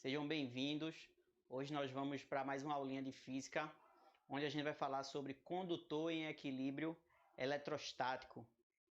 Sejam bem-vindos. Hoje nós vamos para mais uma aulinha de física, onde a gente vai falar sobre condutor em equilíbrio eletrostático.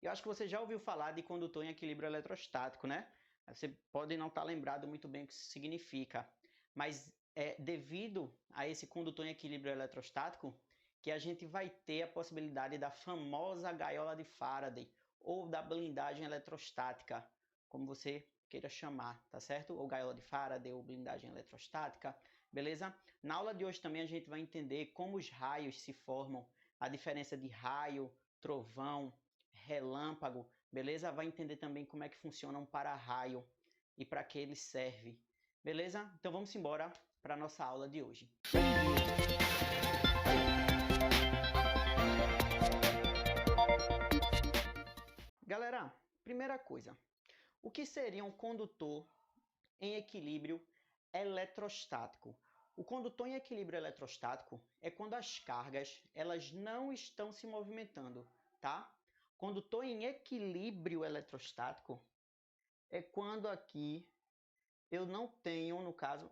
Eu acho que você já ouviu falar de condutor em equilíbrio eletrostático, né? Você pode não estar lembrado muito bem o que isso significa, mas é devido a esse condutor em equilíbrio eletrostático que a gente vai ter a possibilidade da famosa gaiola de Faraday ou da blindagem eletrostática, como você queira chamar, tá certo? Ou gaiola de Faraday, ou blindagem eletrostática, beleza? Na aula de hoje também a gente vai entender como os raios se formam, a diferença de raio, trovão, relâmpago, beleza? Vai entender também como é que funciona um para-raio e para que ele serve, beleza? Então vamos embora para a nossa aula de hoje. Galera, primeira coisa, o que seria um condutor em equilíbrio eletrostático? O condutor em equilíbrio eletrostático é quando as cargas elas não estão se movimentando, tá? Condutor em equilíbrio eletrostático é quando aqui eu não tenho, no caso...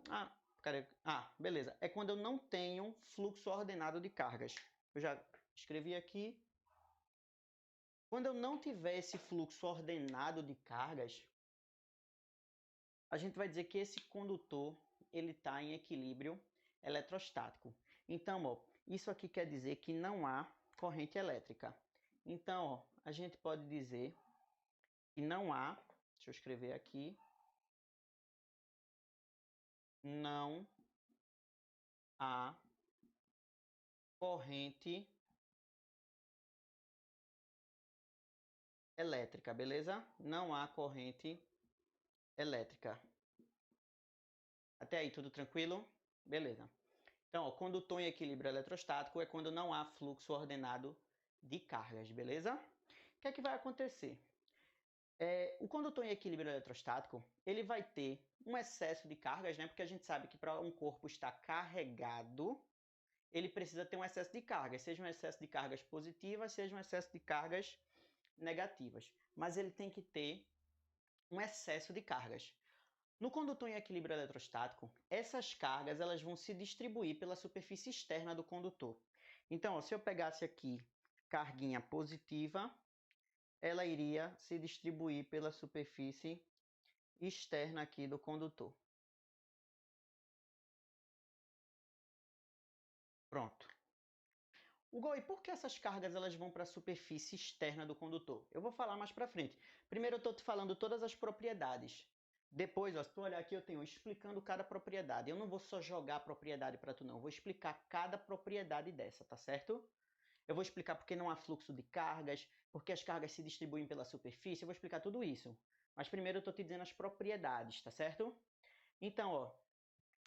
beleza. É quando eu não tenho fluxo ordenado de cargas. Eu já escrevi aqui. Quando eu não tiver esse fluxo ordenado de cargas, a gente vai dizer que esse condutor ele está em equilíbrio eletrostático. Então, ó, isso aqui quer dizer que não há corrente elétrica. Então, ó, a gente pode dizer que não há, deixa eu escrever aqui, não há corrente elétrica, beleza? Não há corrente elétrica. Até aí, tudo tranquilo? Beleza. Então, ó, condutor em equilíbrio eletrostático é quando não há fluxo ordenado de cargas, beleza? O que é que vai acontecer? O condutor em equilíbrio eletrostático, ele vai ter um excesso de cargas, né? Porque a gente sabe que para um corpo estar carregado, ele precisa ter um excesso de cargas, seja um excesso de cargas positivas, seja um excesso de cargas negativas. Mas ele tem que ter um excesso de cargas. No condutor em equilíbrio eletrostático, essas cargas elas vão se distribuir pela superfície externa do condutor. Então, ó, se eu pegasse aqui carguinha positiva, ela iria se distribuir pela superfície externa aqui do condutor. Pronto. Hugo, e por que essas cargas elas vão para a superfície externa do condutor? Eu vou falar mais para frente. Primeiro eu estou te falando todas as propriedades. Depois, ó, se tu olhar aqui, eu tenho explicando cada propriedade. Eu não vou só jogar a propriedade para tu, não. Eu vou explicar cada propriedade dessa, tá certo? Eu vou explicar por que não há fluxo de cargas, por que as cargas se distribuem pela superfície. Eu vou explicar tudo isso. Mas primeiro eu estou te dizendo as propriedades, tá certo? Então, ó,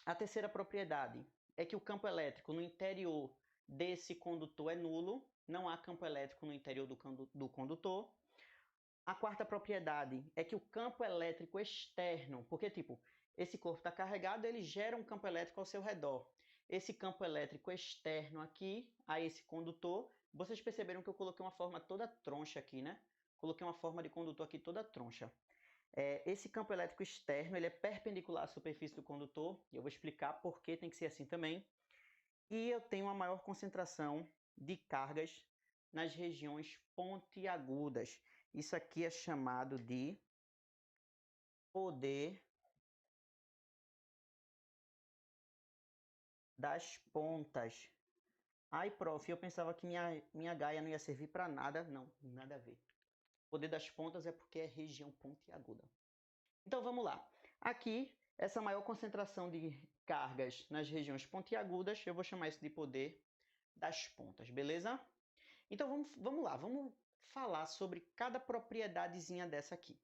a terceira propriedade é que o campo elétrico no interior desse condutor é nulo, não há campo elétrico no interior do condutor. A quarta propriedade é que o campo elétrico externo, porque tipo, esse corpo está carregado, ele gera um campo elétrico ao seu redor. Esse campo elétrico externo aqui, a esse condutor, vocês perceberam que eu coloquei uma forma toda troncha aqui, né? Coloquei uma forma de condutor aqui toda troncha. Esse campo elétrico externo ele é perpendicular à superfície do condutor, e eu vou explicar por que tem que ser assim também. E eu tenho uma maior concentração de cargas nas regiões pontiagudas. Isso aqui é chamado de poder das pontas. Ai, prof, eu pensava que minha gaia não ia servir para nada. Não, nada a ver. Poder das pontas é porque é região pontiaguda. Então vamos lá. Aqui, essa maior concentração de cargas nas regiões pontiagudas, eu vou chamar isso de poder das pontas, beleza? Então vamos lá, vamos falar sobre cada propriedadezinha dessa aqui.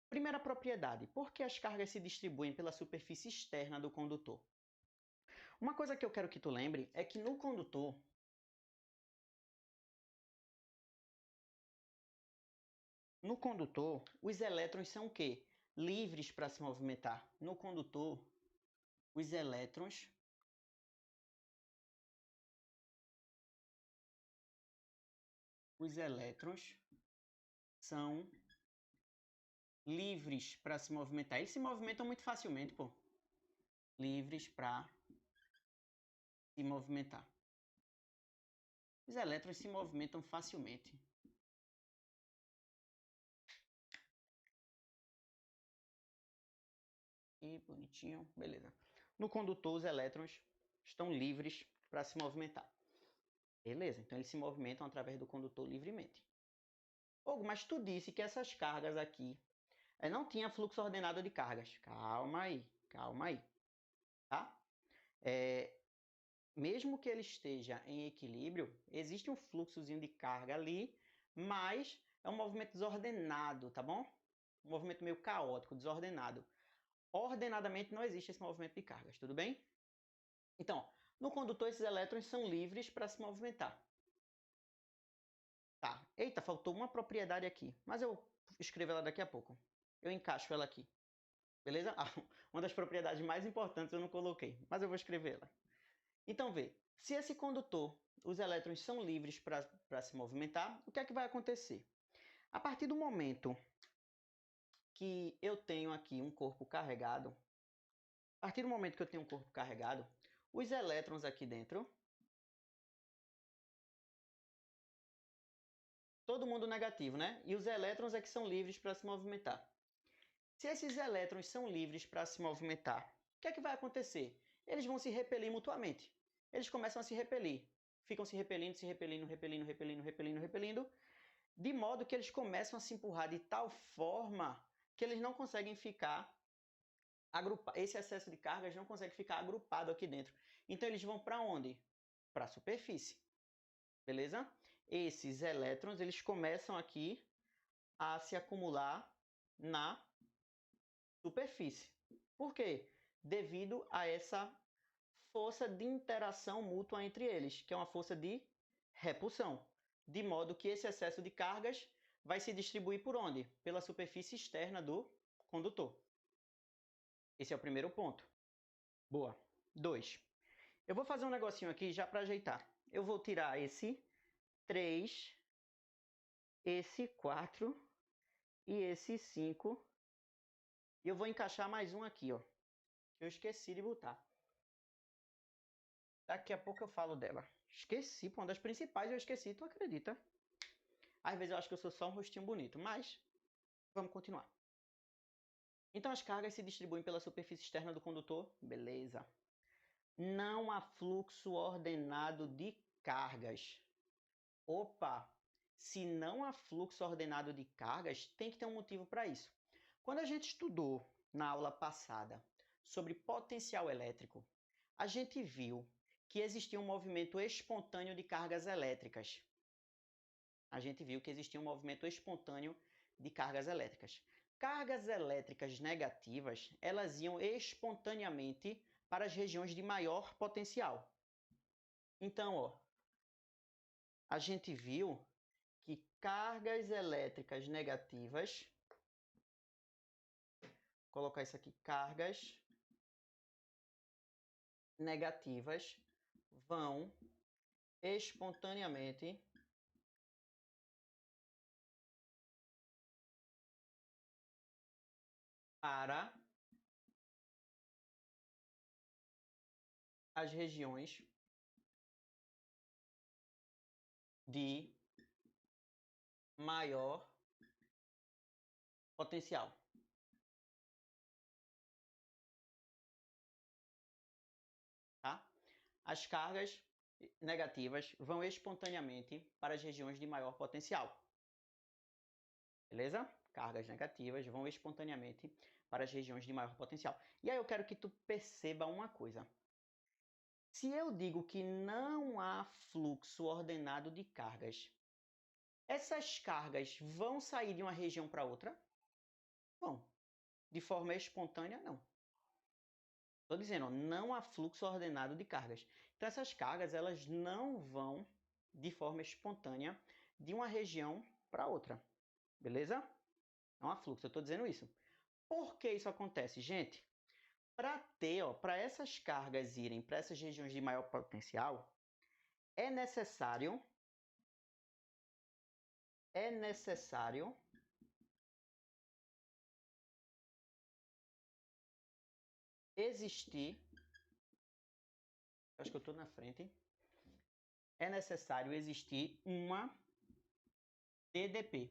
Primeira propriedade, por que as cargas se distribuem pela superfície externa do condutor? Uma coisa que eu quero que tu lembre é que no condutor, os elétrons são o quê? Livres para se movimentar. No condutor, os elétrons são livres para se movimentar. Eles se movimentam muito facilmente, pô. livres para se movimentar. Os elétrons se movimentam facilmente. E bonitinho, beleza. No condutor, os elétrons estão livres para se movimentar. Beleza, então eles se movimentam através do condutor livremente. Hugo, mas tu disse que essas cargas aqui não tinha fluxo ordenado de cargas. Calma aí, tá? Mesmo que ele esteja em equilíbrio, existe um fluxozinho de carga ali, mas é um movimento desordenado, tá bom? Um movimento meio caótico, desordenado. Ordenadamente não existe esse movimento de cargas, tudo bem? Então, no condutor esses elétrons são livres para se movimentar. Tá, eita, faltou uma propriedade aqui, mas eu escrevo ela daqui a pouco. Eu encaixo ela aqui, beleza? Ah, uma das propriedades mais importantes eu não coloquei, mas eu vou escrever ela. Então, vê, se esse condutor, os elétrons são livres para se movimentar, o que é que vai acontecer? A partir do momento que eu tenho aqui um corpo carregado, os elétrons aqui dentro, todo mundo negativo, né? E os elétrons é que são livres para se movimentar. Se esses elétrons são livres para se movimentar, o que é que vai acontecer? Eles vão se repelir mutuamente. Eles começam a se repelir. Ficam se repelindo, de modo que eles começam a se empurrar de tal forma que eles não conseguem ficar agrupados. Esse excesso de cargas não consegue ficar agrupado aqui dentro. Então eles vão para onde? Para a superfície. Beleza? Esses elétrons, eles começam aqui a se acumular na superfície. Por quê? Devido a essa força de interação mútua entre eles, que é uma força de repulsão. De modo que esse excesso de cargas vai se distribuir por onde? Pela superfície externa do condutor. Esse é o primeiro ponto. Boa. 2. Eu vou fazer um negocinho aqui já para ajeitar. Eu vou tirar esse 3, esse 4 e esse 5. E eu vou encaixar mais um aqui, ó. Que eu esqueci de botar. Daqui a pouco eu falo dela. Esqueci, pô, uma das principais eu esqueci, tu acredita? Às vezes eu acho que eu sou só um rostinho bonito, mas vamos continuar. Então as cargas se distribuem pela superfície externa do condutor, beleza. Não há fluxo ordenado de cargas. Opa! Se não há fluxo ordenado de cargas, tem que ter um motivo para isso. Quando a gente estudou na aula passada sobre potencial elétrico, a gente viu que existia um movimento espontâneo de cargas elétricas. Cargas elétricas negativas, elas iam espontaneamente para as regiões de maior potencial. Então, ó, a gente viu que cargas elétricas negativas, vou colocar isso aqui, cargas negativas vão espontaneamente para as regiões de maior potencial. Tá? As cargas negativas vão espontaneamente para as regiões de maior potencial. Beleza? Cargas negativas vão espontaneamente para as regiões de maior potencial. E aí eu quero que tu perceba uma coisa. Se eu digo que não há fluxo ordenado de cargas, essas cargas vão sair de uma região para outra? Bom, de forma espontânea, não. Estou dizendo, não há fluxo ordenado de cargas. Então, essas cargas elas não vão de forma espontânea de uma região para outra. Beleza? Não há fluxo, eu estou dizendo isso. Por que isso acontece, gente? Para essas cargas irem para essas regiões de maior potencial, é necessário existir, acho que eu estou na frente, é necessário existir uma DDP.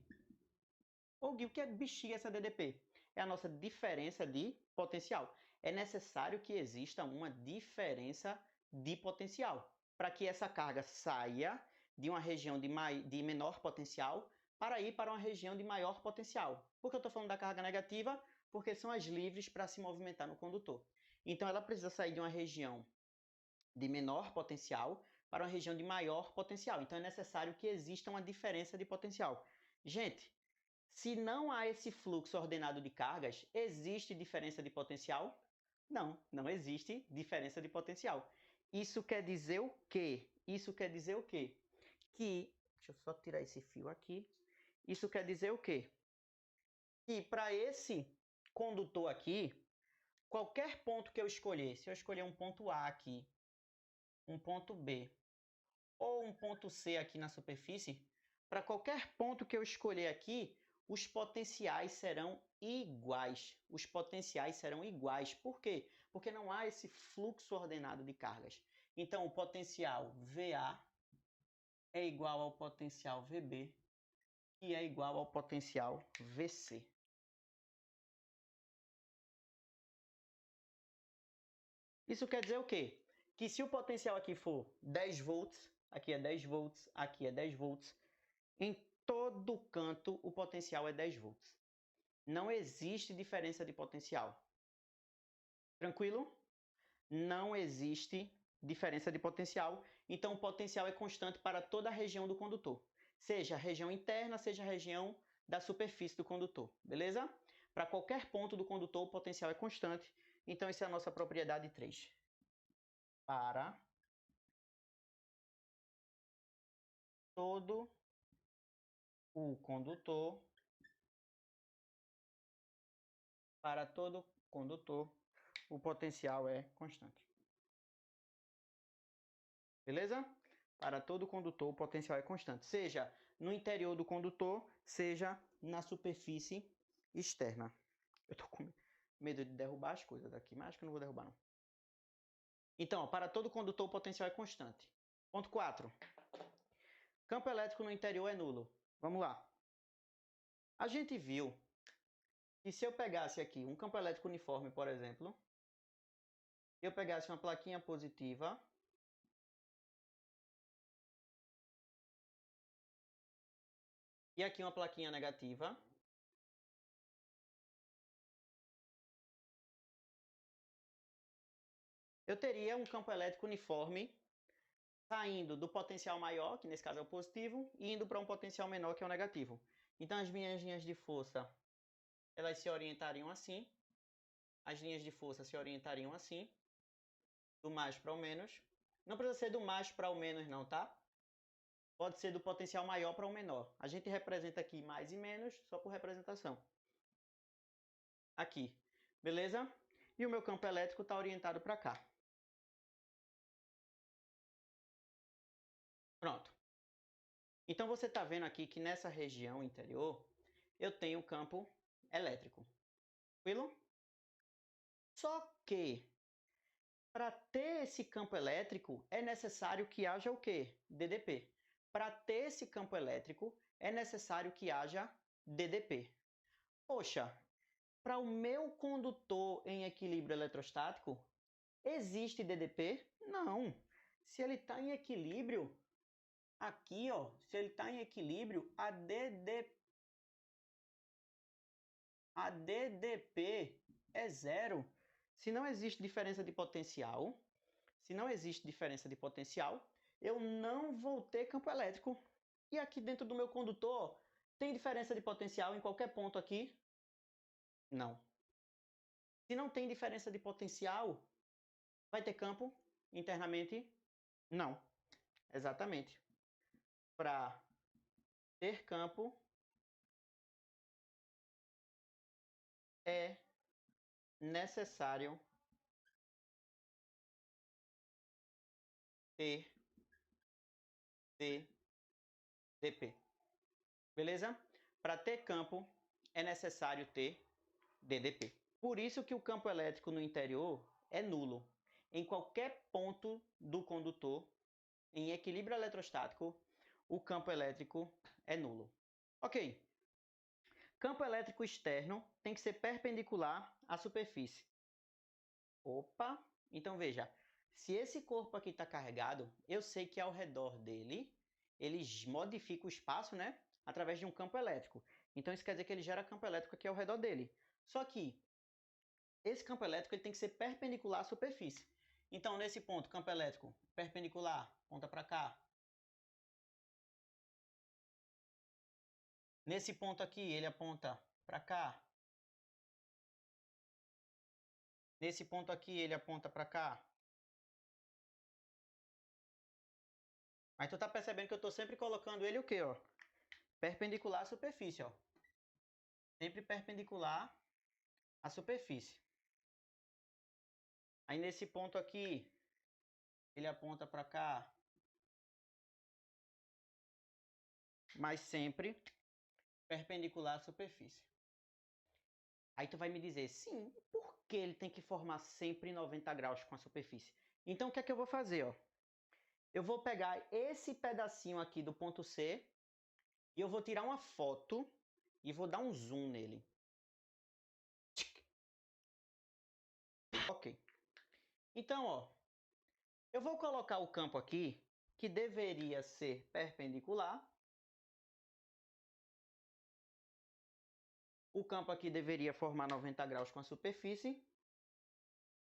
Ou Gui, o que é bexiga essa DDP? É a nossa diferença de potencial. É necessário que exista uma diferença de potencial para que essa carga saia de uma região de menor potencial para ir para uma região de maior potencial. Por que eu estou falando da carga negativa? Porque são as livres para se movimentar no condutor. Então, ela precisa sair de uma região de menor potencial para uma região de maior potencial. Então, é necessário que exista uma diferença de potencial. Gente, se não há esse fluxo ordenado de cargas, existe diferença de potencial? Não, não existe diferença de potencial. Isso quer dizer o quê? Isso quer dizer o quê? Que, deixa eu só tirar esse fio aqui. Isso quer dizer o quê? Que para esse condutor aqui, qualquer ponto que eu escolher, se eu escolher um ponto A aqui, um ponto B ou um ponto C aqui na superfície, para qualquer ponto que eu escolher aqui, os potenciais serão iguais. Os potenciais serão iguais. Por quê? Porque não há esse fluxo ordenado de cargas. Então, o potencial VA é igual ao potencial VB e é igual ao potencial VC. Isso quer dizer o quê? Que se o potencial aqui for 10 volts, aqui é 10 volts, aqui é 10 volts, em todo canto o potencial é 10 volts. Não existe diferença de potencial. Tranquilo? Não existe diferença de potencial, então o potencial é constante para toda a região do condutor, seja a região interna, seja a região da superfície do condutor, beleza? Para qualquer ponto do condutor, o potencial é constante, então essa é a nossa propriedade 3. Para todo o condutor, o potencial é constante. Beleza? Para todo condutor, o potencial é constante, seja no interior do condutor, seja na superfície externa. Eu tô com medo de derrubar as coisas daqui, mas acho que eu não vou derrubar não. Então, para todo condutor, o potencial é constante. Ponto 4. Campo elétrico no interior é nulo. Vamos lá. A gente viu que se eu pegasse aqui um campo elétrico uniforme, por exemplo, eu pegasse uma plaquinha positiva e aqui uma plaquinha negativa, eu teria um campo elétrico uniforme saindo do potencial maior, que nesse caso é o positivo, e indo para um potencial menor, que é o negativo. Então, as minhas linhas de força, elas se orientariam assim. As linhas de força se orientariam assim, do mais para o menos. Não precisa ser do mais para o menos não, tá? Pode ser do potencial maior para o menor. A gente representa aqui mais e menos, só por representação. Aqui, beleza? E o meu campo elétrico está orientado para cá. Pronto. Então, você está vendo aqui que nessa região interior, eu tenho campo elétrico. Tranquilo? Só que, para ter esse campo elétrico, é necessário que haja o quê? DDP. Para ter esse campo elétrico, é necessário que haja DDP. Poxa, para o meu condutor em equilíbrio eletrostático, existe DDP? Não. Se ele está em equilíbrio, aqui, ó, se ele está em equilíbrio, a DDP é zero. Se não existe diferença de potencial, eu não vou ter campo elétrico. E aqui dentro do meu condutor, tem diferença de potencial em qualquer ponto aqui? Não. Se não tem diferença de potencial, vai ter campo internamente? Não. Exatamente. Para ter campo, é necessário ter DDP. Beleza? Para ter campo, é necessário ter DDP. Por isso que o campo elétrico no interior é nulo. Em qualquer ponto do condutor, em equilíbrio eletrostático, o campo elétrico é nulo. Ok. Campo elétrico externo tem que ser perpendicular à superfície. Opa! Então veja, se esse corpo aqui está carregado, eu sei que ao redor dele, ele modifica o espaço, né? Através de um campo elétrico. Então isso quer dizer que ele gera campo elétrico aqui ao redor dele. Só que esse campo elétrico ele tem que ser perpendicular à superfície. Então nesse ponto, campo elétrico perpendicular, aponta para cá. Nesse ponto aqui, ele aponta para cá. Nesse ponto aqui, ele aponta para cá. Mas tu tá percebendo que eu estou sempre colocando ele o quê, ó? Perpendicular à superfície, ó. Sempre perpendicular à superfície. Aí nesse ponto aqui, ele aponta para cá. Mas sempre perpendicular à superfície. Aí tu vai me dizer, sim, por que ele tem que formar sempre 90 graus com a superfície? Então o que é que eu vou fazer, ó? Eu vou pegar esse pedacinho aqui do ponto C e eu vou tirar uma foto e vou dar um zoom nele. Ok. Então, ó, eu vou colocar o campo aqui, que deveria ser perpendicular. O campo aqui deveria formar 90 graus com a superfície.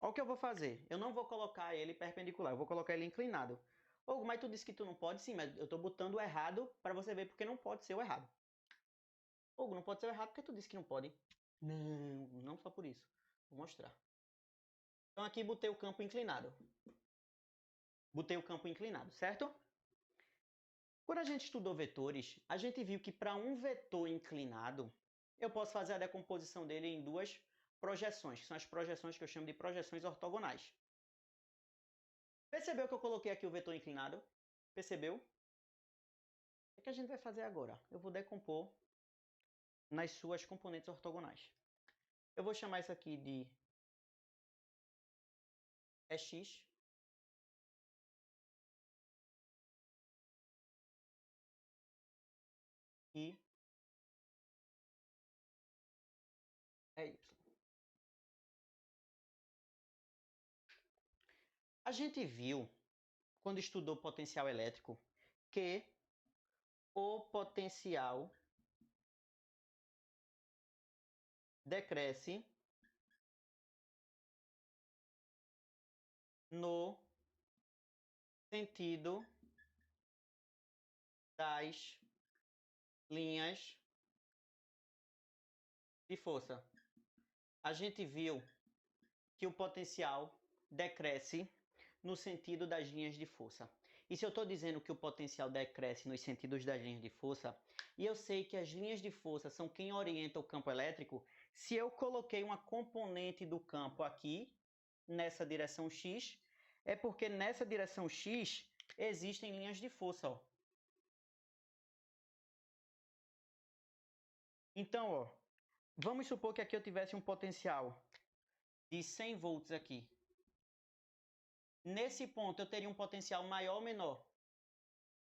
Olha o que eu vou fazer. Eu não vou colocar ele perpendicular, eu vou colocar ele inclinado. Hugo, mas tu disse que tu não pode? Sim, mas eu estou botando o errado para você ver porque não pode ser o errado. Hugo, não pode ser o errado porque tu disse que não pode. Não, não só por isso. Vou mostrar. Então aqui botei o campo inclinado. Botei o campo inclinado, certo? Quando a gente estudou vetores, a gente viu que para um vetor inclinado, eu posso fazer a decomposição dele em duas projeções, que são as projeções que eu chamo de projeções ortogonais. Percebeu que eu coloquei aqui o vetor inclinado? Percebeu? O que a gente vai fazer agora? Eu vou decompor nas suas componentes ortogonais. Eu vou chamar isso aqui de EX. E Y. A gente viu, quando estudou potencial elétrico, que o potencial decresce no sentido das linhas de força. A gente viu que o potencial decresce no sentido das linhas de força. E se eu estou dizendo que o potencial decresce nos sentidos das linhas de força, e eu sei que as linhas de força são quem orienta o campo elétrico, se eu coloquei uma componente do campo aqui, nessa direção X, é porque nessa direção X existem linhas de força, ó. Então, ó, vamos supor que aqui eu tivesse um potencial de 100 volts aqui. Nesse ponto eu teria um potencial maior ou menor?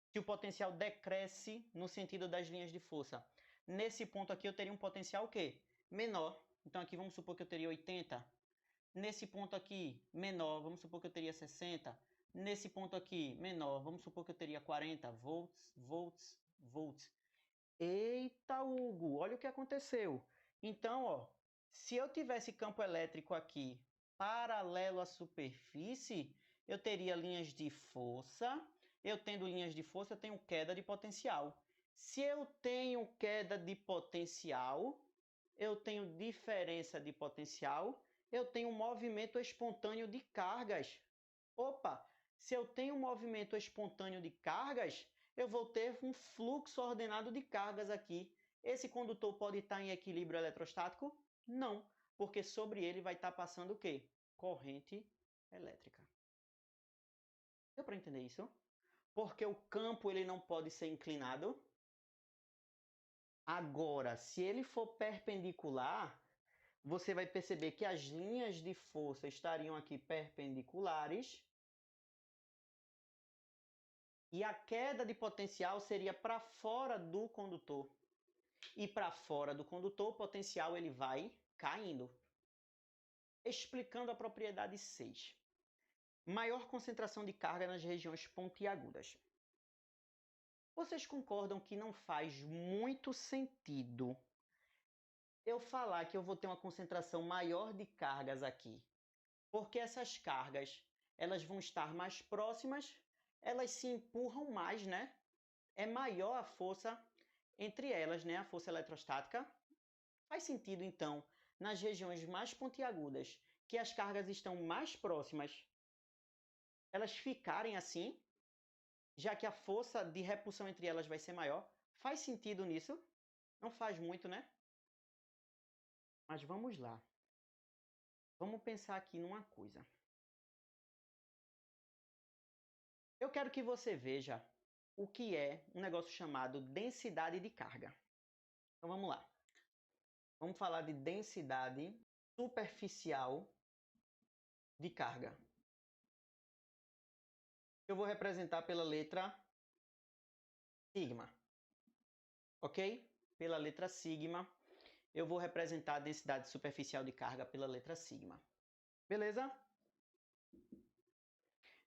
Se o potencial decresce no sentido das linhas de força. Nesse ponto aqui eu teria um potencial o quê? Menor. Então aqui vamos supor que eu teria 80. Nesse ponto aqui, menor, vamos supor que eu teria 60. Nesse ponto aqui, menor, vamos supor que eu teria 40 volts, volts, volts. Eita, Hugo, olha o que aconteceu. Então, ó, se eu tivesse campo elétrico aqui paralelo à superfície, eu teria linhas de força. Eu tendo linhas de força, eu tenho queda de potencial. Se eu tenho queda de potencial, eu tenho diferença de potencial, eu tenho movimento espontâneo de cargas. Opa, se eu tenho movimento espontâneo de cargas, eu vou ter um fluxo ordenado de cargas aqui. Esse condutor pode estar em equilíbrio eletrostático? Não, porque sobre ele vai estar passando o quê? Corrente elétrica. Deu para entender isso? Porque o campo ele não pode ser inclinado. Agora, se ele for perpendicular, você vai perceber que as linhas de força estariam aqui perpendiculares e a queda de potencial seria para fora do condutor. E para fora do condutor, o potencial ele vai caindo. Explicando a propriedade 6. Maior concentração de carga nas regiões pontiagudas. Vocês concordam que não faz muito sentido eu falar que eu vou ter uma concentração maior de cargas aqui? Porque essas cargas, elas vão estar mais próximas, elas se empurram mais, né? É maior a força entre elas, né? A força eletrostática. Faz sentido, então, nas regiões mais pontiagudas, que as cargas estão mais próximas, elas ficarem assim, já que a força de repulsão entre elas vai ser maior. Faz sentido nisso? Não faz muito, né? Mas vamos lá. Vamos pensar aqui numa coisa. Eu quero que você veja o que é um negócio chamado densidade de carga. Então vamos lá. Vamos falar de densidade superficial de carga. Eu vou representar pela letra sigma. Ok? Pela letra sigma, eu vou representar a densidade superficial de carga pela letra sigma. Beleza?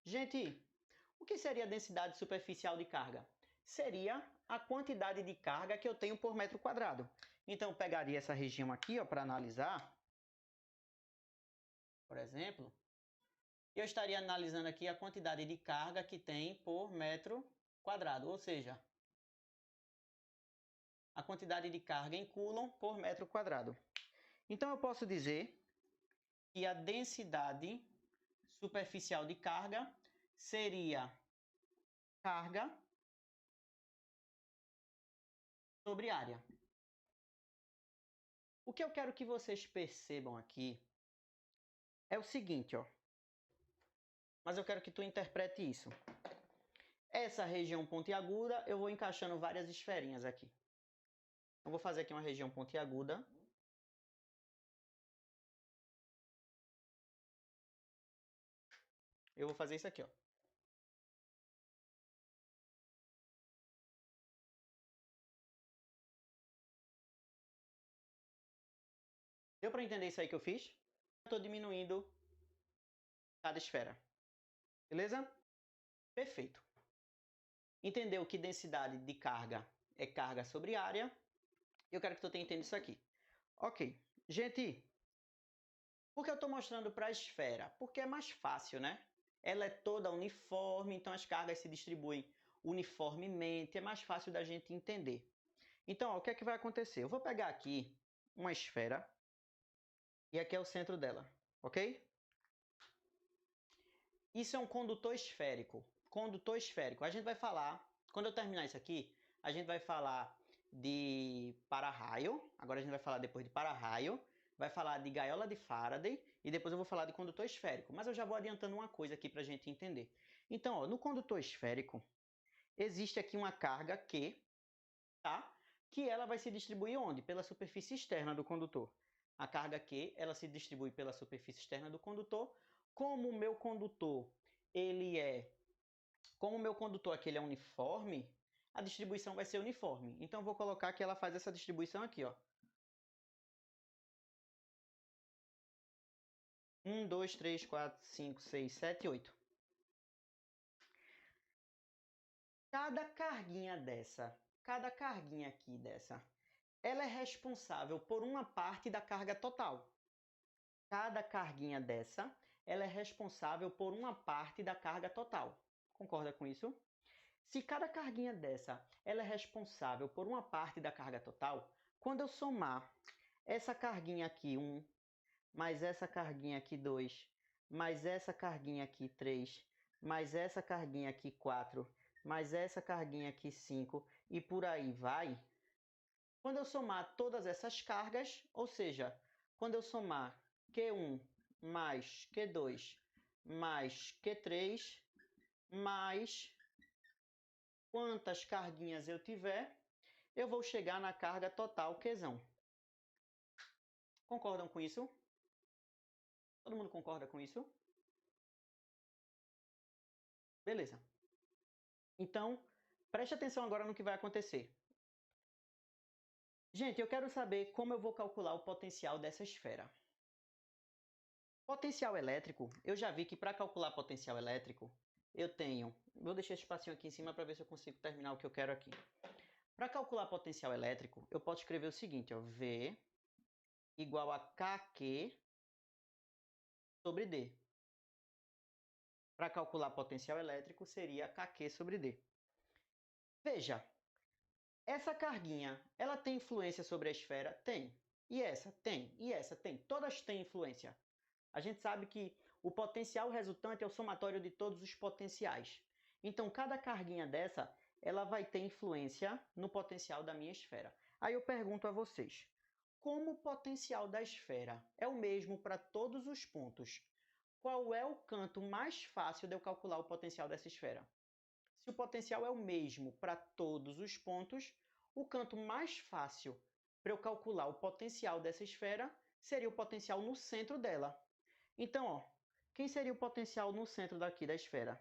Gente, o que seria a densidade superficial de carga? Seria a quantidade de carga que eu tenho por metro quadrado. Então, eu pegaria essa região aqui para analisar, por exemplo, eu estaria analisando aqui a quantidade de carga que tem por metro quadrado, ou seja, a quantidade de carga em coulomb por metro quadrado. Então, eu posso dizer que a densidade superficial de carga seria carga sobre área. O que eu quero que vocês percebam aqui é o seguinte, ó. Mas eu quero que tu interprete isso. Essa região pontiaguda, eu vou encaixando várias esferinhas aqui. Eu vou fazer aqui uma região pontiaguda. Eu vou fazer isso aqui, ó. Deu para entender isso aí que eu fiz? Estou diminuindo cada esfera. Beleza? Perfeito. Entendeu que densidade de carga é carga sobre área? Eu quero que tu tenha entendido isso aqui. Ok. Gente, por que eu estou mostrando para a esfera? Porque é mais fácil, né? Ela é toda uniforme, então as cargas se distribuem uniformemente, é mais fácil da gente entender. Então, ó, o que é que vai acontecer? Eu vou pegar aqui uma esfera e aqui é o centro dela, ok? Isso é um condutor esférico. Condutor esférico. A gente vai falar, quando eu terminar isso aqui, a gente vai falar de para-raio. Agora a gente vai falar depois de para-raio. Vai falar de gaiola de Faraday e depois eu vou falar de condutor esférico. Mas eu já vou adiantando uma coisa aqui para a gente entender. Então, ó, no condutor esférico, existe aqui uma carga Q, tá? Que ela vai se distribuir onde? Pela superfície externa do condutor. A carga Q, ela se distribui pela superfície externa do condutor. Como o meu condutor, como o meu condutor aqui ele é uniforme, a distribuição vai ser uniforme. Então, eu vou colocar que ela faz essa distribuição aqui, ó. 1, 2, 3, 4, 5, 6, 7, 8. Cada carguinha aqui dessa, ela é responsável por uma parte da carga total. Cada carguinha dessa, ela é responsável por uma parte da carga total. Concorda com isso? Se cada carguinha dessa, ela é responsável por uma parte da carga total, quando eu somar essa carguinha aqui 1, mais essa carguinha aqui 2, mais essa carguinha aqui 3, mais essa carguinha aqui 4, mais essa carguinha aqui 5 e por aí vai. Quando eu somar todas essas cargas, ou seja, quando eu somar Q1 mais Q2 mais Q3 mais quantas carguinhas eu tiver, eu vou chegar na carga total Qzão. Concordam com isso? Todo mundo concorda com isso? Beleza. Então, preste atenção agora no que vai acontecer. Gente, eu quero saber como eu vou calcular o potencial dessa esfera. Potencial elétrico, eu já vi que para calcular potencial elétrico, eu tenho... Vou deixar esse espacinho aqui em cima para ver se eu consigo terminar o que eu quero aqui. Para calcular potencial elétrico, eu posso escrever o seguinte, ó, V igual a KQ sobre D. Para calcular potencial elétrico, seria KQ sobre D. Veja, essa carguinha, ela tem influência sobre a esfera? Tem. E essa? Tem. E essa? Tem. Todas têm influência. A gente sabe que o potencial resultante é o somatório de todos os potenciais. Então, cada carguinha dessa, ela vai ter influência no potencial da minha esfera. Aí eu pergunto a vocês, como o potencial da esfera é o mesmo para todos os pontos, qual é o canto mais fácil de eu calcular o potencial dessa esfera? Se o potencial é o mesmo para todos os pontos, o canto mais fácil para eu calcular o potencial dessa esfera seria o potencial no centro dela. Então, ó, quem seria o potencial no centro daqui da esfera?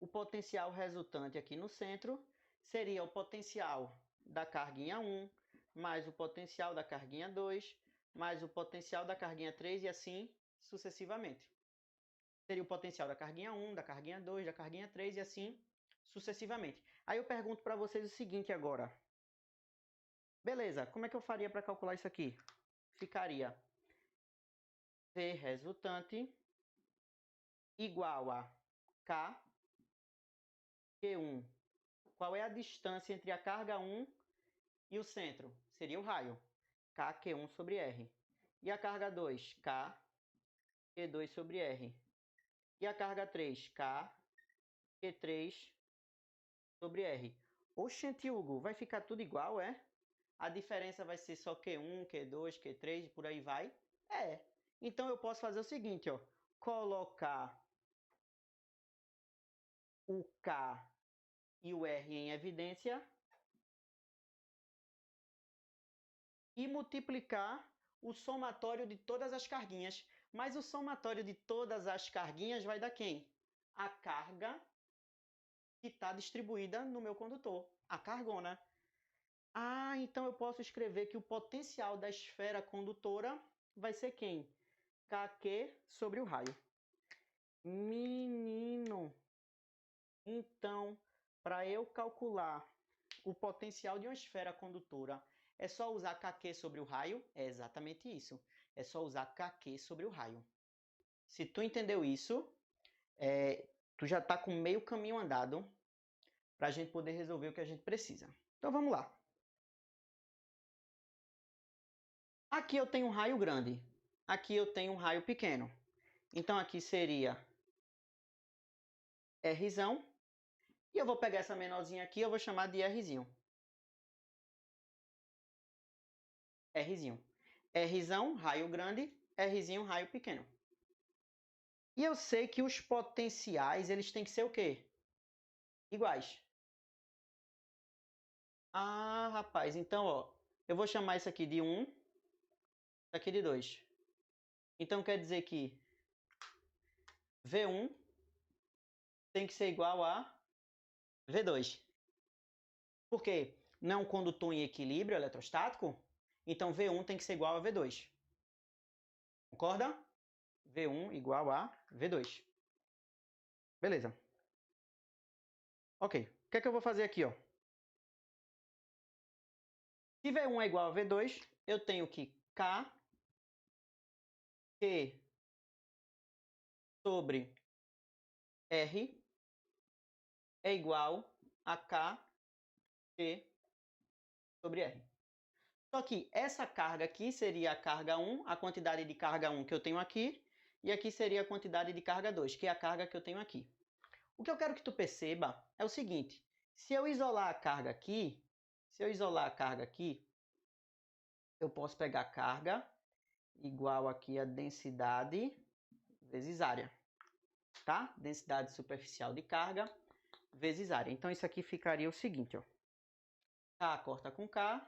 O potencial resultante aqui no centro seria o potencial da carguinha 1, mais o potencial da carguinha 2, mais o potencial da carguinha 3 e assim sucessivamente. Seria o potencial da carguinha 1, da carguinha 2, da carguinha 3 e assim sucessivamente. Aí eu pergunto para vocês o seguinte agora. Beleza, como é que eu faria para calcular isso aqui? Ficaria V resultante igual a K Q1. Qual é a distância entre a carga 1 e o centro? Seria o raio. K Q1 sobre R. E a carga 2? K Q2 sobre R. E a carga 3? K Q3 sobre R. Oxente, Hugo, vai ficar tudo igual, é? A diferença vai ser só Q1, Q2, Q3 e por aí vai? É. Então eu posso fazer o seguinte, ó. Colocar o K e o R em evidência e multiplicar o somatório de todas as carguinhas. Mas o somatório de todas as carguinhas vai dar quem? A carga que está distribuída no meu condutor, a cargona. Ah, então eu posso escrever que o potencial da esfera condutora vai ser quem? KQ sobre o raio. Menino! Então, para eu calcular o potencial de uma esfera condutora, é só usar KQ sobre o raio? É exatamente isso. É só usar KQ sobre o raio. Se tu entendeu isso, tu já está com meio caminho andado para a gente poder resolver o que a gente precisa. Então vamos lá. Aqui eu tenho um raio grande. Aqui eu tenho um raio pequeno. Então aqui seria Rzão. E eu vou pegar essa menorzinha aqui e eu vou chamar de Rzinho. Rzinho. Rzão, raio grande. Rzinho, raio pequeno. E eu sei que os potenciais, eles têm que ser o quê? Iguais. Ah, rapaz, então, ó, eu vou chamar isso aqui de 1, isso aqui de 2. Então, quer dizer que V1 tem que ser igual a V2. Por quê? Não é um condutor em equilíbrio eletrostático? Então, V1 tem que ser igual a V2. Concorda? V1 igual a V2. Beleza. Ok. O que é que eu vou fazer aqui, ó? Se V1 é igual a V2, eu tenho que K Q sobre R é igual a K Q sobre R. Só que essa carga aqui seria a carga 1, a quantidade de carga 1 que eu tenho aqui, e aqui seria a quantidade de carga 2, que é a carga que eu tenho aqui. O que eu quero que tu perceba é o seguinte, se eu isolar a carga aqui, eu posso pegar a carga igual aqui a densidade vezes área, tá? Densidade superficial de carga vezes área. Então, isso aqui ficaria o seguinte, ó. K corta com K,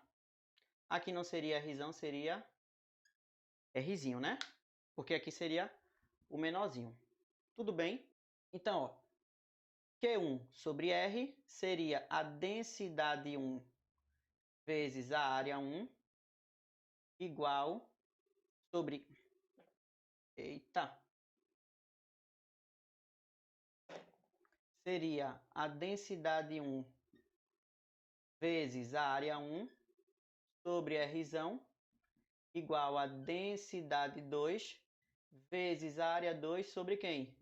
Aqui não seria Rzão, seria Rzinho, né? Porque aqui seria o menorzinho. Tudo bem? Então, ó, Q1 sobre R seria a densidade 1 vezes a área 1 igual sobre... Eita! Seria a densidade 1 vezes a área 1 sobre Rzão igual a densidade 2 vezes a área 2 sobre quem?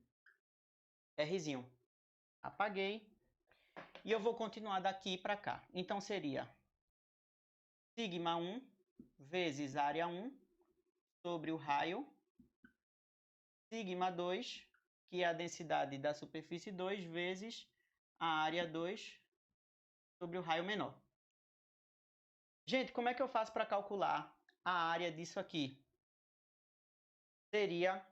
Rzinho. Apaguei. E eu vou continuar daqui para cá. Então, seria sigma 1 vezes área 1 sobre o raio, sigma 2, que é a densidade da superfície 2, vezes a área 2 sobre o raio menor. Gente, como é que eu faço para calcular a área disso aqui? Seria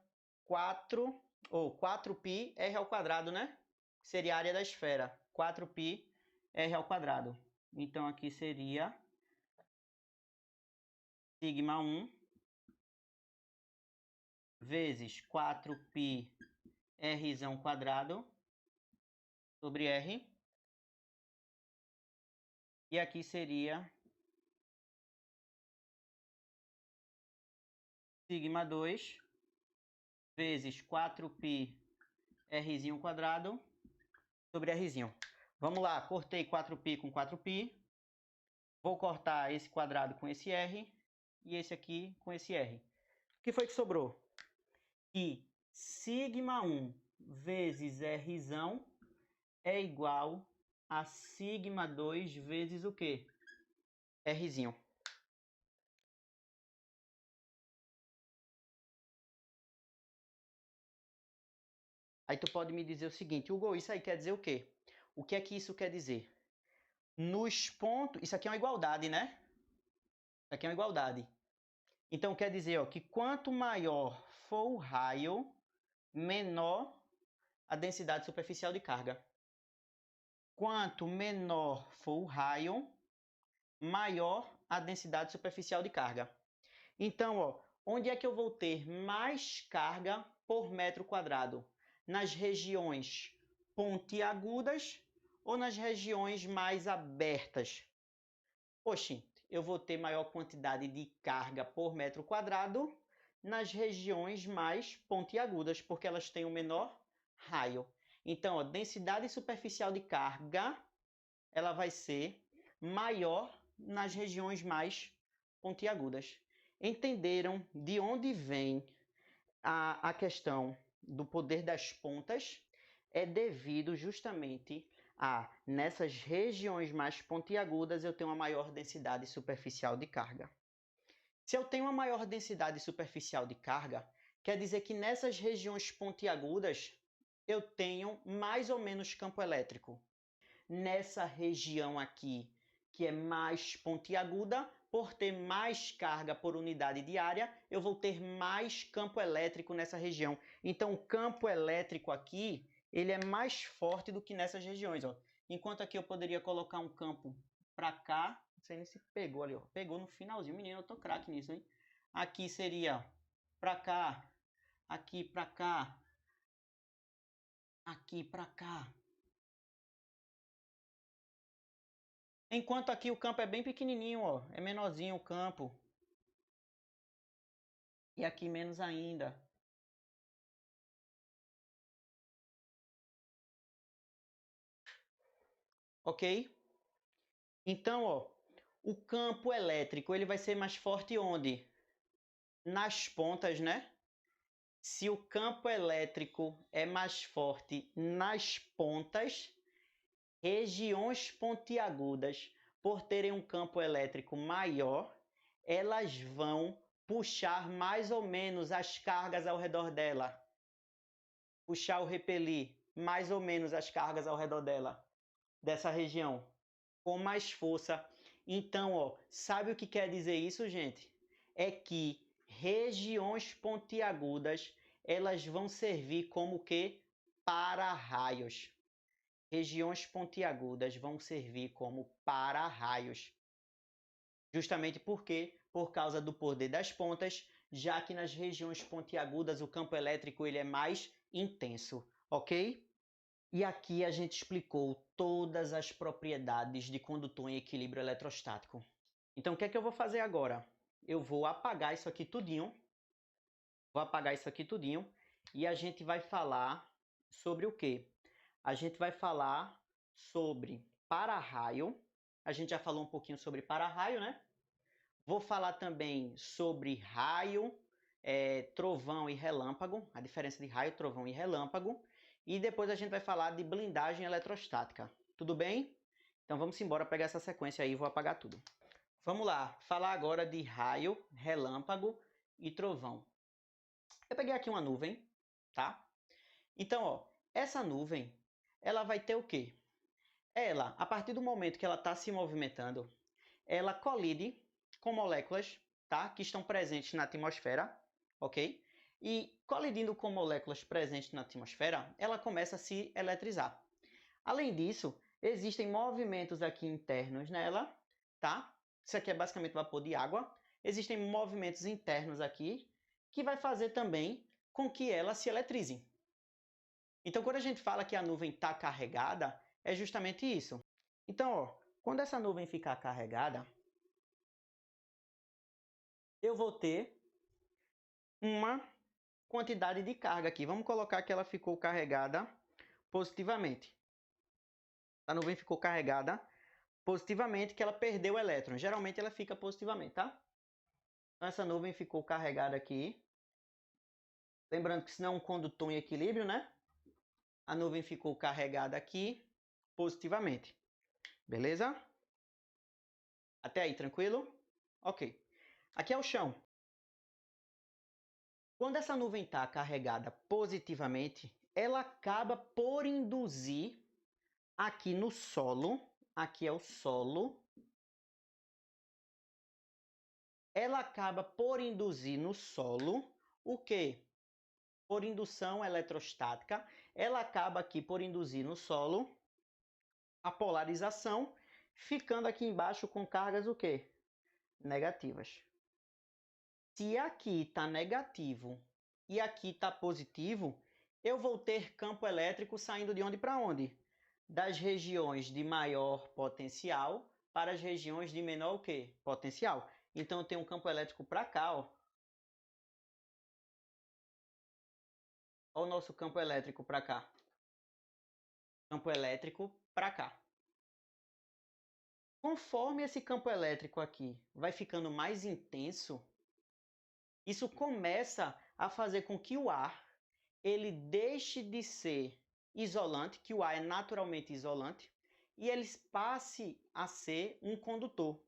4, ou 4π r ao quadrado, né? Seria a área da esfera. 4π r ao quadrado. Então, aqui seria sigma 1 vezes 4π Rzão quadrado sobre R. E aqui seria sigma 2 vezes 4π Rzinho quadrado sobre Rzinho. Vamos lá, cortei 4π com 4π. Vou cortar esse quadrado com esse R e esse aqui com esse R. O que foi que sobrou? Que sigma 1 vezes Rzão é igual a sigma 2 vezes o quê? Rzinho. Aí tu pode me dizer o seguinte, Hugo, isso aí quer dizer o quê? O que é que isso quer dizer? Nos pontos... Isso aqui é uma igualdade, né? Isso aqui é uma igualdade. Então, quer dizer ó, que quanto maior for o raio, menor a densidade superficial de carga. Quanto menor for o raio, maior a densidade superficial de carga. Então, ó, onde é que eu vou ter mais carga por metro quadrado? Nas regiões pontiagudas ou nas regiões mais abertas? Oxi, eu vou ter maior quantidade de carga por metro quadrado nas regiões mais pontiagudas, porque elas têm o menor raio. Então, a densidade superficial de carga ela vai ser maior nas regiões mais pontiagudas. Entenderam de onde vem a questão do poder das pontas? É devido justamente a, nessas regiões mais pontiagudas, eu tenho uma maior densidade superficial de carga. Se eu tenho uma maior densidade superficial de carga, quer dizer que nessas regiões pontiagudas, eu tenho mais ou menos campo elétrico. Nessa região aqui, que é mais pontiaguda, por ter mais carga por unidade de área, eu vou ter mais campo elétrico nessa região. Então, o campo elétrico aqui, ele é mais forte do que nessas regiões, ó. Enquanto aqui eu poderia colocar um campo para cá, não sei nem se pegou ali, ó. Pegou no finalzinho, menino, eu tô craque nisso, hein? Aqui seria para cá, aqui para cá, aqui para cá. Enquanto aqui o campo é bem pequenininho, ó, é menorzinho o campo. E aqui menos ainda. Ok? Então, ó, o campo elétrico ele vai ser mais forte onde? Nas pontas, né? Se o campo elétrico é mais forte nas pontas, regiões pontiagudas, por terem um campo elétrico maior, elas vão puxar mais ou menos as cargas ao redor dela. Puxar ou repelir mais ou menos as cargas ao redor dela, dessa região, com mais força. Então, ó, sabe o que quer dizer isso, gente? É que regiões pontiagudas, elas vão servir como que para-raios. Regiões pontiagudas vão servir como para-raios. Justamente porque, por causa do poder das pontas, já que nas regiões pontiagudas o campo elétrico ele é mais intenso, ok? E aqui a gente explicou todas as propriedades de condutor em equilíbrio eletrostático. Então o que é que eu vou fazer agora? Eu vou apagar isso aqui tudinho. Vou apagar isso aqui tudinho e a gente vai falar sobre o quê? A gente vai falar sobre para-raio. A gente já falou um pouquinho sobre para-raio, né? Vou falar também sobre raio, trovão e relâmpago, a diferença de raio, trovão e relâmpago. E depois a gente vai falar de blindagem eletrostática. Tudo bem? Então vamos embora pegar essa sequência aí e vou apagar tudo. Vamos lá, falar agora de raio, relâmpago e trovão. Eu peguei aqui uma nuvem, tá? Então, ó, essa nuvem, ela vai ter o quê? Ela, a partir do momento que ela está se movimentando, ela colide com moléculas, tá? Que estão presentes na atmosfera, ok? E colidindo com moléculas presentes na atmosfera, ela começa a se eletrizar. Além disso, existem movimentos aqui internos nela, tá? Isso aqui é basicamente vapor de água. Existem movimentos internos aqui que vai fazer também com que ela se eletrize. Então, quando a gente fala que a nuvem está carregada, é justamente isso. Então, ó, quando essa nuvem ficar carregada, eu vou ter uma quantidade de carga aqui. Vamos colocar que ela ficou carregada positivamente. A nuvem ficou carregada positivamente, que ela perdeu elétrons. Geralmente ela fica positivamente, tá? Então essa nuvem ficou carregada aqui. Lembrando que isso não é um condutor em equilíbrio, né? A nuvem ficou carregada aqui positivamente. Beleza? Até aí, tranquilo? Ok. Aqui é o chão. Quando essa nuvem está carregada positivamente, ela acaba por induzir aqui no solo, aqui é o solo, ela acaba por induzir no solo o quê? Por indução eletrostática, ela acaba aqui por induzir no solo a polarização, ficando aqui embaixo com cargas o quê? Negativas. Se aqui está negativo e aqui está positivo, eu vou ter campo elétrico saindo de onde para onde? Das regiões de maior potencial para as regiões de menor o quê? Potencial. Então eu tenho um campo elétrico para cá, ó. Olha o nosso campo elétrico para cá. Campo elétrico para cá. Conforme esse campo elétrico aqui vai ficando mais intenso, isso começa a fazer com que o ar ele deixe de ser isolante, que o ar é naturalmente isolante, e ele passe a ser um condutor,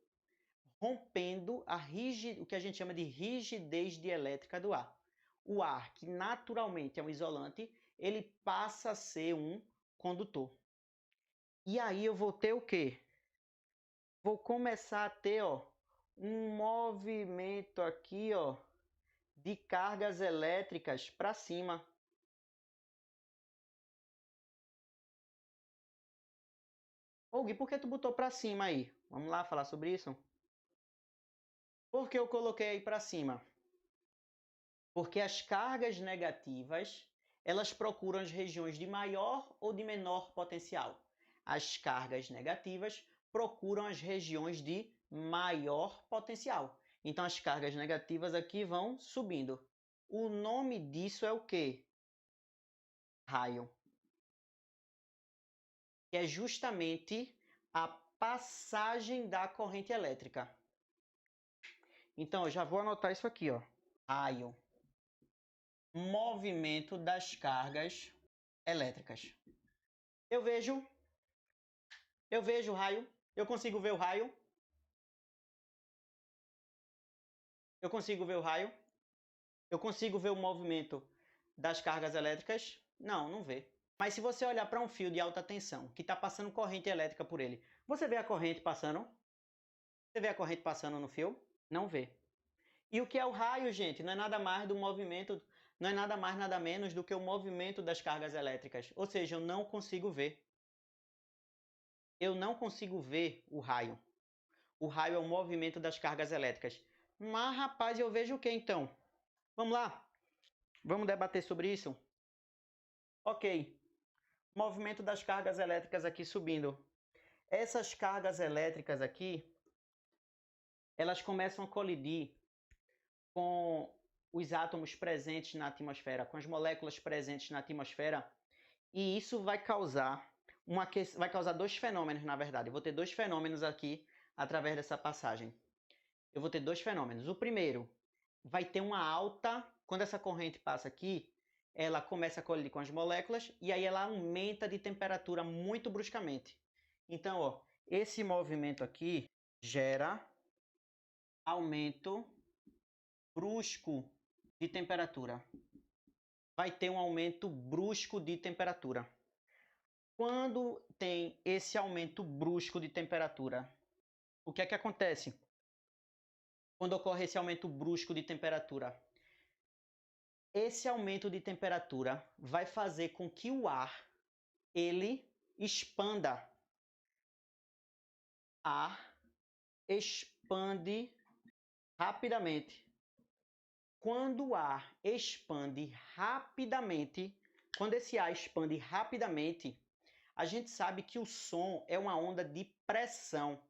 rompendo o que a gente chama de rigidez dielétrica do ar. O ar, que naturalmente é um isolante, ele passa a ser um condutor. E aí eu vou ter o quê? Vou começar a ter, ó, um movimento aqui, ó, de cargas elétricas para cima. Ô Gui, por que tu botou para cima aí? Vamos lá falar sobre isso? Por que eu coloquei aí para cima? Porque as cargas negativas, elas procuram as regiões de maior ou de menor potencial. As cargas negativas procuram as regiões de maior potencial. Então as cargas negativas aqui vão subindo. O nome disso é o quê? Raio. Que é justamente a passagem da corrente elétrica. Então, eu já vou anotar isso aqui, ó. Raio. Movimento das cargas elétricas. Eu vejo o raio. Eu consigo ver o raio. Eu consigo ver o raio. Eu consigo ver o movimento das cargas elétricas. Não, não vê. Mas se você olhar para um fio de alta tensão que está passando corrente elétrica por ele, você vê a corrente passando? Você vê a corrente passando no fio? Não vê. E o que é o raio, gente? Não é nada mais do movimento, não é nada mais, nada menos do que o movimento das cargas elétricas. Ou seja, eu não consigo ver. Eu não consigo ver o raio. O raio é o movimento das cargas elétricas. Mas, rapaz, eu vejo o que então? Vamos lá? Vamos debater sobre isso? Ok. Movimento das cargas elétricas aqui subindo. Essas cargas elétricas aqui, elas começam a colidir com os átomos presentes na atmosfera, com as moléculas presentes na atmosfera, e isso vai causar dois fenômenos, na verdade. Eu vou ter dois fenômenos aqui através dessa passagem. Eu vou ter dois fenômenos. O primeiro, vai ter uma alta, quando essa corrente passa aqui, ela começa a colidir com as moléculas e aí ela aumenta de temperatura muito bruscamente. Então, ó, esse movimento aqui gera aumento brusco de temperatura. Vai ter um aumento brusco de temperatura. Quando tem esse aumento brusco de temperatura, o que é que acontece? Quando ocorre esse aumento brusco de temperatura, esse aumento de temperatura vai fazer com que o ar ele expanda. Ar expande rapidamente. Quando o ar expande rapidamente, quando esse ar expande rapidamente, a gente sabe que o som é uma onda de pressão.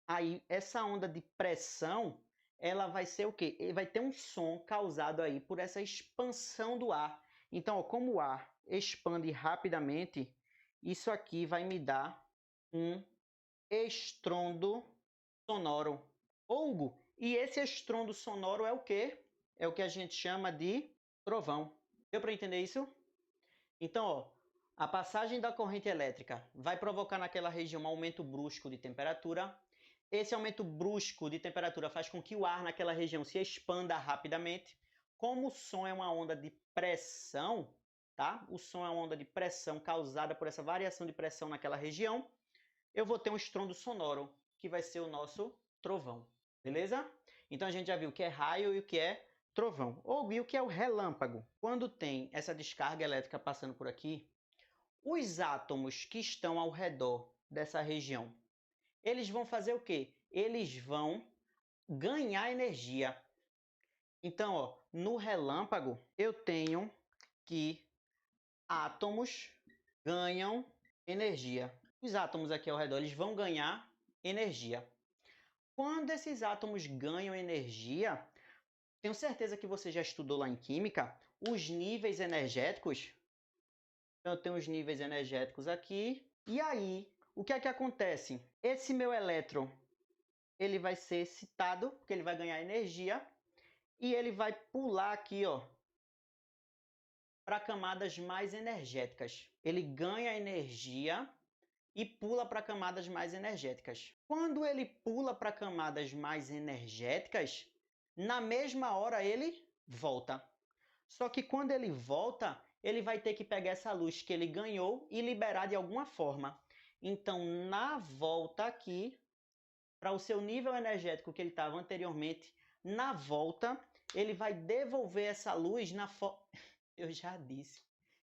Aí, essa onda de pressão, ela vai ser o quê? Vai ter um som causado aí por essa expansão do ar. Então, ó, como o ar expande rapidamente, isso aqui vai me dar um estrondo sonoro. Hugo, e esse estrondo sonoro é o quê? É o que a gente chama de trovão. Deu para entender isso? Então, ó, a passagem da corrente elétrica vai provocar naquela região um aumento brusco de temperatura. Esse aumento brusco de temperatura faz com que o ar naquela região se expanda rapidamente. Como o som é uma onda de pressão, tá? O som é uma onda de pressão causada por essa variação de pressão naquela região. Eu vou ter um estrondo sonoro, que vai ser o nosso trovão. Beleza? Então a gente já viu o que é raio e o que é trovão. Ou e o que é o relâmpago. Quando tem essa descarga elétrica passando por aqui, os átomos que estão ao redor dessa região, eles vão fazer o quê? Eles vão ganhar energia. Então, ó, no relâmpago, eu tenho que átomos ganham energia. Os átomos aqui ao redor, eles vão ganhar energia. Quando esses átomos ganham energia, tenho certeza que você já estudou lá em química, os níveis energéticos. Então, eu tenho os níveis energéticos aqui. E aí, o que é que acontece? Esse meu elétron, ele vai ser excitado, porque ele vai ganhar energia, e ele vai pular aqui, ó, para camadas mais energéticas. Ele ganha energia e pula para camadas mais energéticas. Quando ele pula para camadas mais energéticas, na mesma hora ele volta. Só que quando ele volta, ele vai ter que pegar essa luz que ele ganhou e liberar de alguma forma. Então, na volta aqui, para o seu nível energético que ele estava anteriormente, na volta, ele vai devolver essa luz na forma... Eu já disse.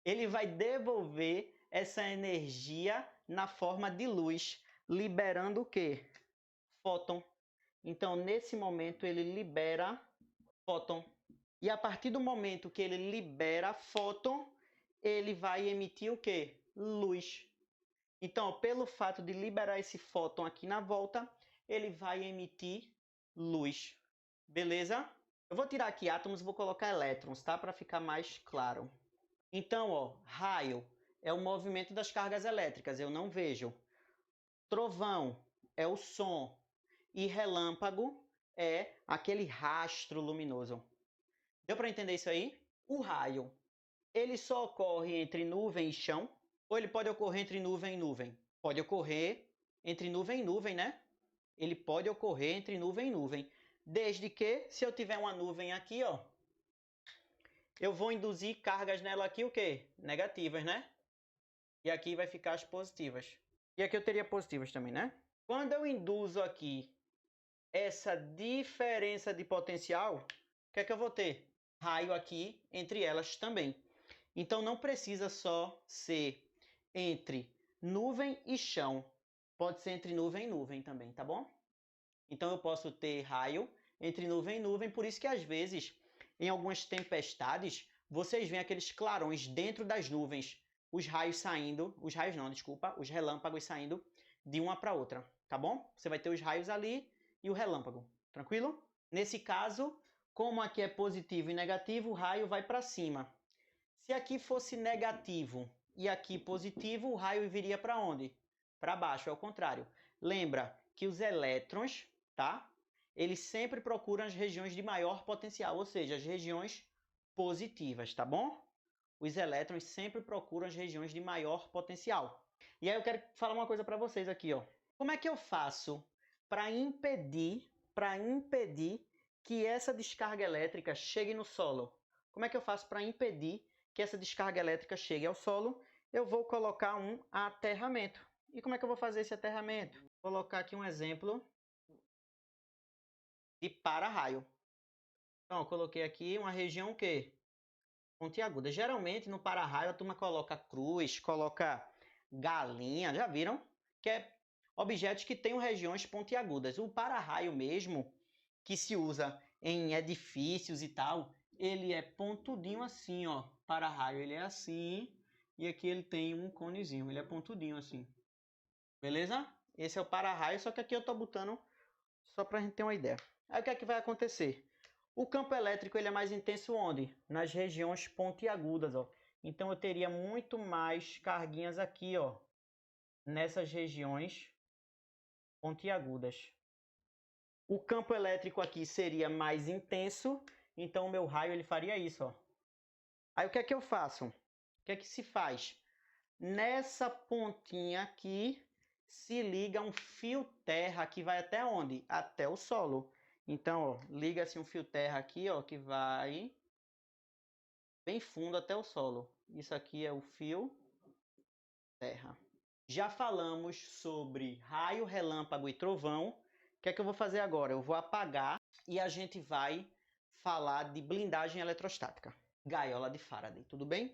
Ele vai devolver essa energia na forma de luz, liberando o quê? Fóton. Então, nesse momento, ele libera fóton. E a partir do momento que ele libera fóton, ele vai emitir o quê? Luz. Então, pelo fato de liberar esse fóton aqui na volta, ele vai emitir luz. Beleza? Eu vou tirar aqui átomos e vou colocar elétrons, tá? Para ficar mais claro. Então, ó, raio é o movimento das cargas elétricas, eu não vejo. Trovão é o som. E relâmpago é aquele rastro luminoso. Deu para entender isso aí? O raio, ele só ocorre entre nuvem e chão? Ou ele pode ocorrer entre nuvem e nuvem? Pode ocorrer entre nuvem e nuvem, né? Ele pode ocorrer entre nuvem e nuvem. Desde que, se eu tiver uma nuvem aqui, ó, eu vou induzir cargas nela aqui, o quê? Negativas, né? E aqui vai ficar as positivas. E aqui eu teria positivas também, né? Quando eu induzo aqui essa diferença de potencial, o que é que eu vou ter? Raio aqui entre elas também. Então não precisa só ser entre nuvem e chão. Pode ser entre nuvem e nuvem também, tá bom? Então eu posso ter raio entre nuvem e nuvem, por isso que às vezes, em algumas tempestades, vocês veem aqueles clarões dentro das nuvens, os raios saindo, os raios não, desculpa, os relâmpagos saindo de uma para outra, tá bom? Você vai ter os raios ali e o relâmpago, tranquilo? Nesse caso, como aqui é positivo e negativo, o raio vai para cima. Se aqui fosse negativo e aqui positivo, o raio viria para onde? Para baixo, é o contrário. Lembra que os elétrons, tá? Eles sempre procuram as regiões de maior potencial, ou seja, as regiões positivas, tá bom? Os elétrons sempre procuram as regiões de maior potencial. E aí eu quero falar uma coisa para vocês aqui, ó. Como é que eu faço para impedir que essa descarga elétrica chegue no solo? Como é que eu faço para impedir que essa descarga elétrica chegue ao solo? Eu vou colocar um aterramento. E como é que eu vou fazer esse aterramento? Vou colocar aqui um exemplo de para-raio. Então, eu coloquei aqui uma região o quê? Pontiaguda. Geralmente, no para-raio, a turma coloca cruz, coloca galinha, já viram? Que é objetos que tenham regiões pontiagudas. O para-raio mesmo, que se usa em edifícios e tal, ele é pontudinho assim, ó. Para-raio, ele é assim, e aqui ele tem um conezinho, ele é pontudinho assim. Beleza? Esse é o para-raio, só que aqui eu tô botando só pra gente ter uma ideia. Aí o que é que vai acontecer? O campo elétrico ele é mais intenso onde? Nas regiões pontiagudas, ó. Então eu teria muito mais carguinhas aqui, ó, nessas regiões pontiagudas. O campo elétrico aqui seria mais intenso, então o meu raio ele faria isso, ó. Aí o que é que eu faço? O que é que se faz? Nessa pontinha aqui se liga um fio terra que vai até onde? Até o solo. Então, ó, liga-se um fio terra aqui, ó, que vai bem fundo até o solo. Isso aqui é o fio terra. Já falamos sobre raio, relâmpago e trovão. O que é que eu vou fazer agora? Eu vou apagar e a gente vai falar de blindagem eletrostática. Gaiola de Faraday, tudo bem?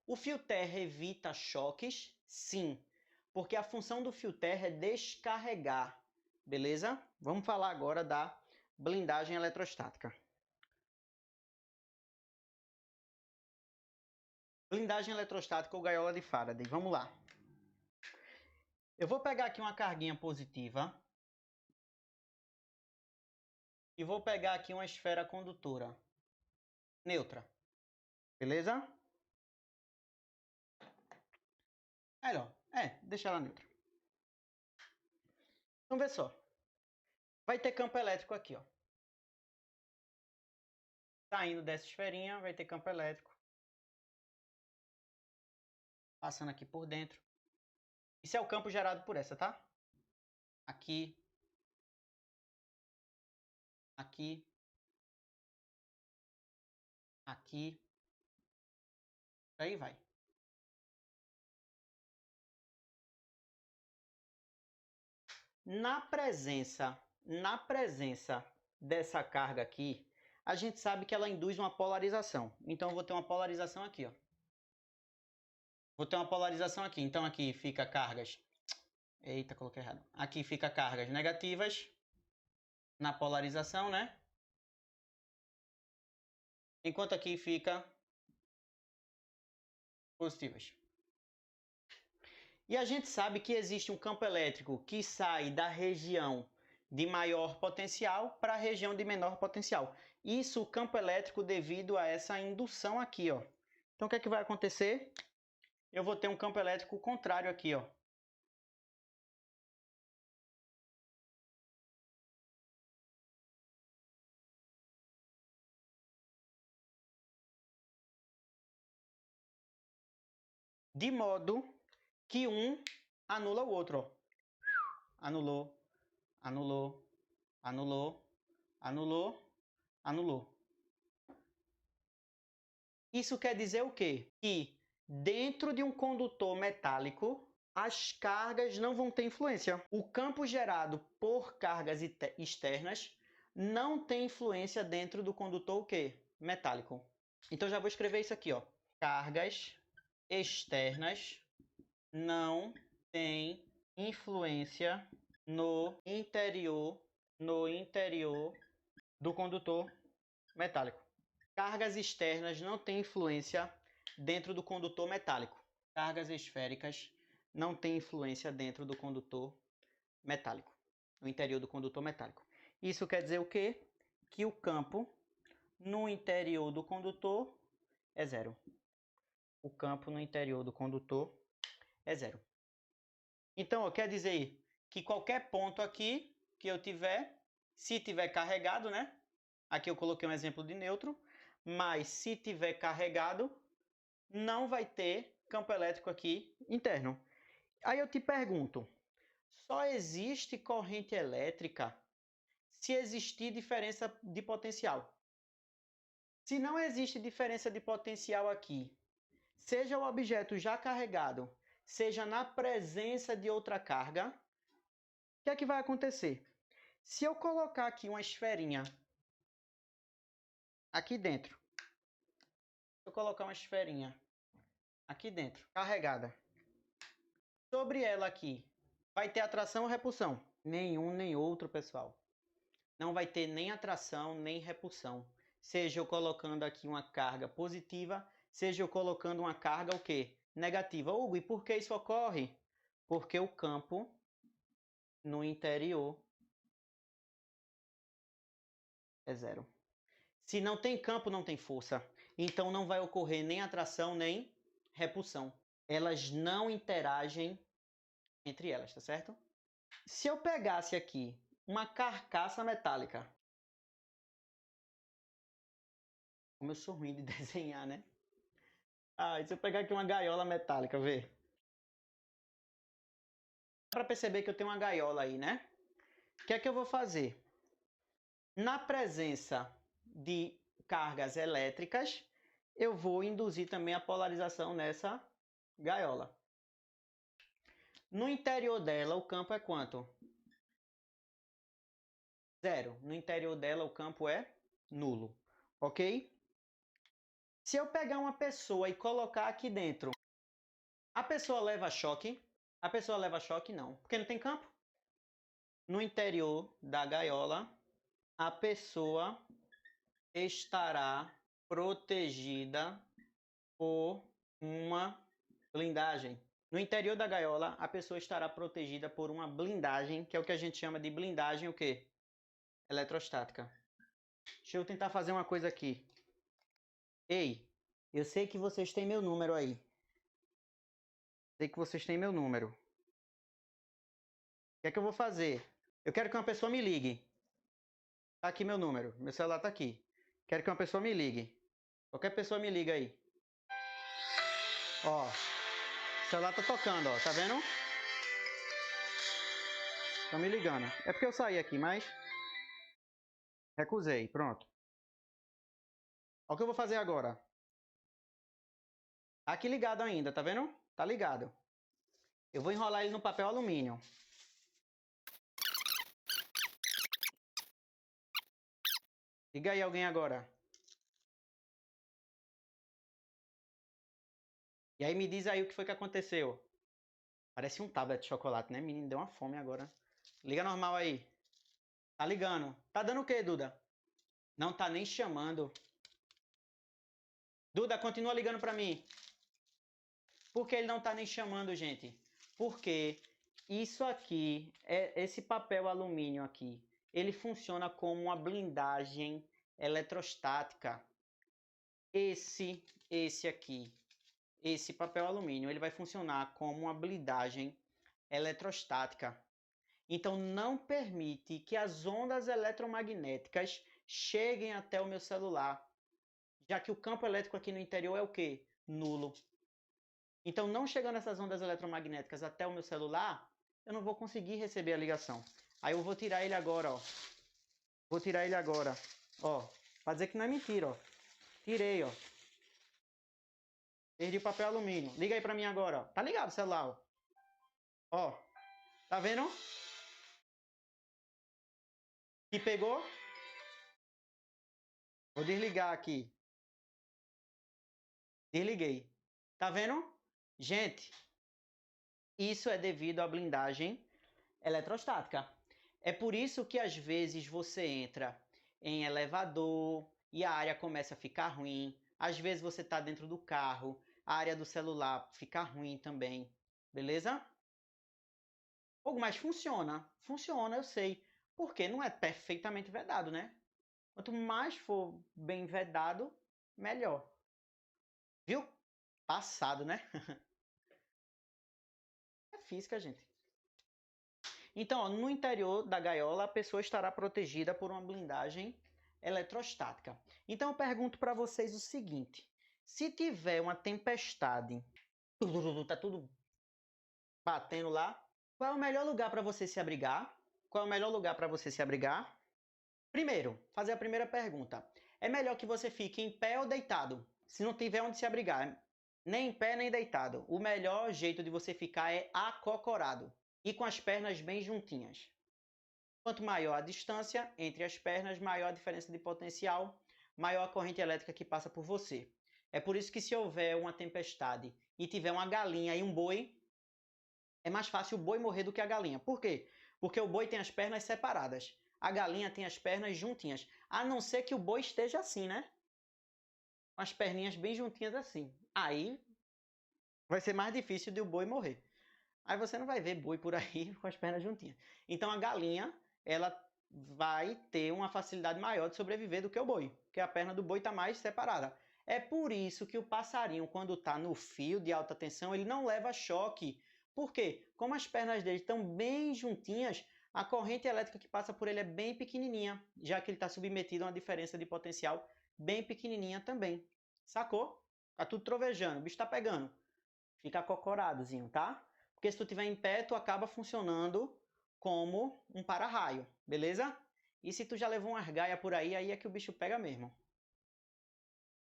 O fio terra evita choques? Sim, porque a função do fio terra é descarregar, beleza? Vamos falar agora da blindagem eletrostática. Blindagem eletrostática ou gaiola de Faraday, vamos lá. Eu vou pegar aqui uma carguinha positiva e vou pegar aqui uma esfera condutora neutra, beleza? Melhor, deixa ela neutra. Então vê só, vai ter campo elétrico aqui, ó. Saindo dessa esferinha vai ter campo elétrico. Passando aqui por dentro. Isso é o campo gerado por essa, tá? Aqui. Aqui. Aqui. Aí vai. Na presença dessa carga aqui, a gente sabe que ela induz uma polarização. Então, eu vou ter uma polarização aqui, ó. Vou ter uma polarização aqui. Então, aqui fica cargas... Eita, coloquei errado. Aqui fica cargas negativas na polarização, né? Enquanto aqui fica positivas. E a gente sabe que existe um campo elétrico que sai da região de maior potencial para a região de menor potencial. Isso, o campo elétrico, devido a essa indução aqui, ó. Então, o que é que vai acontecer? Eu vou ter um campo elétrico contrário aqui, ó. De modo que um anula o outro, ó. Anulou, anulou, anulou, anulou, anulou. Isso quer dizer o quê? Que dentro de um condutor metálico, as cargas não vão ter influência. O campo gerado por cargas externas não tem influência dentro do condutor o quê? Metálico. Então já vou escrever isso aqui, ó. Cargas externas não têm influência no interior no interior do condutor metálico. Cargas externas não têm influência dentro do condutor metálico. Cargas esféricas não têm influência dentro do condutor metálico, no interior do condutor metálico. Isso quer dizer o quê? Que o campo no interior do condutor é zero. O campo no interior do condutor é zero. Então, quer dizer que qualquer ponto aqui que eu tiver, se tiver carregado, né? Aqui eu coloquei um exemplo de neutro, mas se tiver carregado, não vai ter campo elétrico aqui interno. Aí eu te pergunto, só existe corrente elétrica se existir diferença de potencial. Se não existe diferença de potencial aqui, seja o objeto já carregado, seja na presença de outra carga, o que é que vai acontecer? Se eu colocar aqui uma esferinha aqui dentro, se eu colocar uma esferinha aqui dentro, carregada, sobre ela aqui, vai ter atração ou repulsão? Nenhum nem outro, pessoal. Não vai ter nem atração nem repulsão. Seja eu colocando aqui uma carga positiva, seja eu colocando uma carga o quê? Negativa. Hugo, e por que isso ocorre? Porque o campo no interior é zero. Se não tem campo, não tem força. Então não vai ocorrer nem atração nem repulsão. Elas não interagem entre elas, tá certo? Se eu pegasse aqui uma carcaça metálica, como eu sou ruim de desenhar, né? Se eu pegar aqui uma gaiola metálica, vê. Dá para perceber que eu tenho uma gaiola aí, né? O que é que eu vou fazer? Na presença de cargas elétricas, eu vou induzir também a polarização nessa gaiola. No interior dela, o campo é quanto? Zero. No interior dela, o campo é nulo. Ok? Se eu pegar uma pessoa e colocar aqui dentro, a pessoa leva choque? A pessoa leva choque? Não, porque não tem campo. No interior da gaiola, a pessoa estará protegida por uma blindagem. No interior da gaiola, a pessoa estará protegida por uma blindagem, que é o que a gente chama de blindagem o quê? Eletrostática. Deixa eu tentar fazer uma coisa aqui. Ei, eu sei que vocês têm meu número aí. Sei que vocês têm meu número. O que é que eu vou fazer? Eu quero que uma pessoa me ligue. Tá aqui meu número. Meu celular tá aqui. Quero que uma pessoa me ligue. Qualquer pessoa me liga aí. Ó. O celular tá tocando, ó. Tá vendo? Estão me ligando. É porque eu saí aqui, mas... recusei. Pronto. Olha o que eu vou fazer agora. Tá aqui ligado ainda, tá vendo? Tá ligado. Eu vou enrolar ele no papel alumínio. Liga aí alguém agora. E aí me diz aí o que foi que aconteceu. Parece um tablet de chocolate, né? Menino, deu uma fome agora. Liga normal aí. Tá ligando. Tá dando o quê, Duda? Não tá nem chamando. Duda, continua ligando pra mim. Por que ele não tá nem chamando, gente? Porque isso aqui, esse papel alumínio aqui, ele funciona como uma blindagem eletrostática. Esse aqui, esse papel alumínio, ele vai funcionar como uma blindagem eletrostática. Então, não permite que as ondas eletromagnéticas cheguem até o meu celular, já que o campo elétrico aqui no interior é o quê? Nulo. Então, não chegando essas ondas eletromagnéticas até o meu celular, eu não vou conseguir receber a ligação. Aí eu vou tirar ele agora, ó. Vou tirar ele agora, ó. Pra dizer que não é mentira, ó. Tirei, ó. Perdi o papel alumínio. Liga aí pra mim agora, ó. Tá ligado o celular, ó. Ó. Tá vendo? Que pegou? Vou desligar aqui. Desliguei. Tá vendo? Gente, isso é devido à blindagem eletrostática. É por isso que às vezes você entra em elevador e a área começa a ficar ruim. Às vezes você está dentro do carro, a área do celular fica ruim também. Beleza? Mas funciona. Funciona, eu sei. Porque não é perfeitamente vedado, né? Quanto mais for bem vedado, melhor. Viu? Passado, né? É física, gente. Então, ó, no interior da gaiola, a pessoa estará protegida por uma blindagem eletrostática. Então, eu pergunto para vocês o seguinte: se tiver uma tempestade, tá tudo batendo lá, qual é o melhor lugar para você se abrigar? Qual é o melhor lugar para você se abrigar? Primeiro, fazer a primeira pergunta. É melhor que você fique em pé ou deitado? Se não tiver onde se abrigar, nem em pé nem deitado. O melhor jeito de você ficar é acocorado e com as pernas bem juntinhas. Quanto maior a distância entre as pernas, maior a diferença de potencial, maior a corrente elétrica que passa por você. É por isso que se houver uma tempestade e tiver uma galinha e um boi, é mais fácil o boi morrer do que a galinha. Por quê? Porque o boi tem as pernas separadas. A galinha tem as pernas juntinhas. A não ser que o boi esteja assim, né? Com as perninhas bem juntinhas assim. Aí vai ser mais difícil de o boi morrer. Aí você não vai ver boi por aí com as pernas juntinhas. Então a galinha, ela vai ter uma facilidade maior de sobreviver do que o boi, porque a perna do boi está mais separada. É por isso que o passarinho, quando está no fio de alta tensão, ele não leva choque. Por quê? Como as pernas dele estão bem juntinhas, a corrente elétrica que passa por ele é bem pequenininha, já que ele está submetido a uma diferença de potencial bem pequenininha também. Sacou? Tá tudo trovejando, o bicho tá pegando. Fica acocoradozinho, tá? Porque se tu tiver em pé, tu acaba funcionando como um para-raio, beleza? E se tu já levou uma argaia por aí, aí é que o bicho pega mesmo.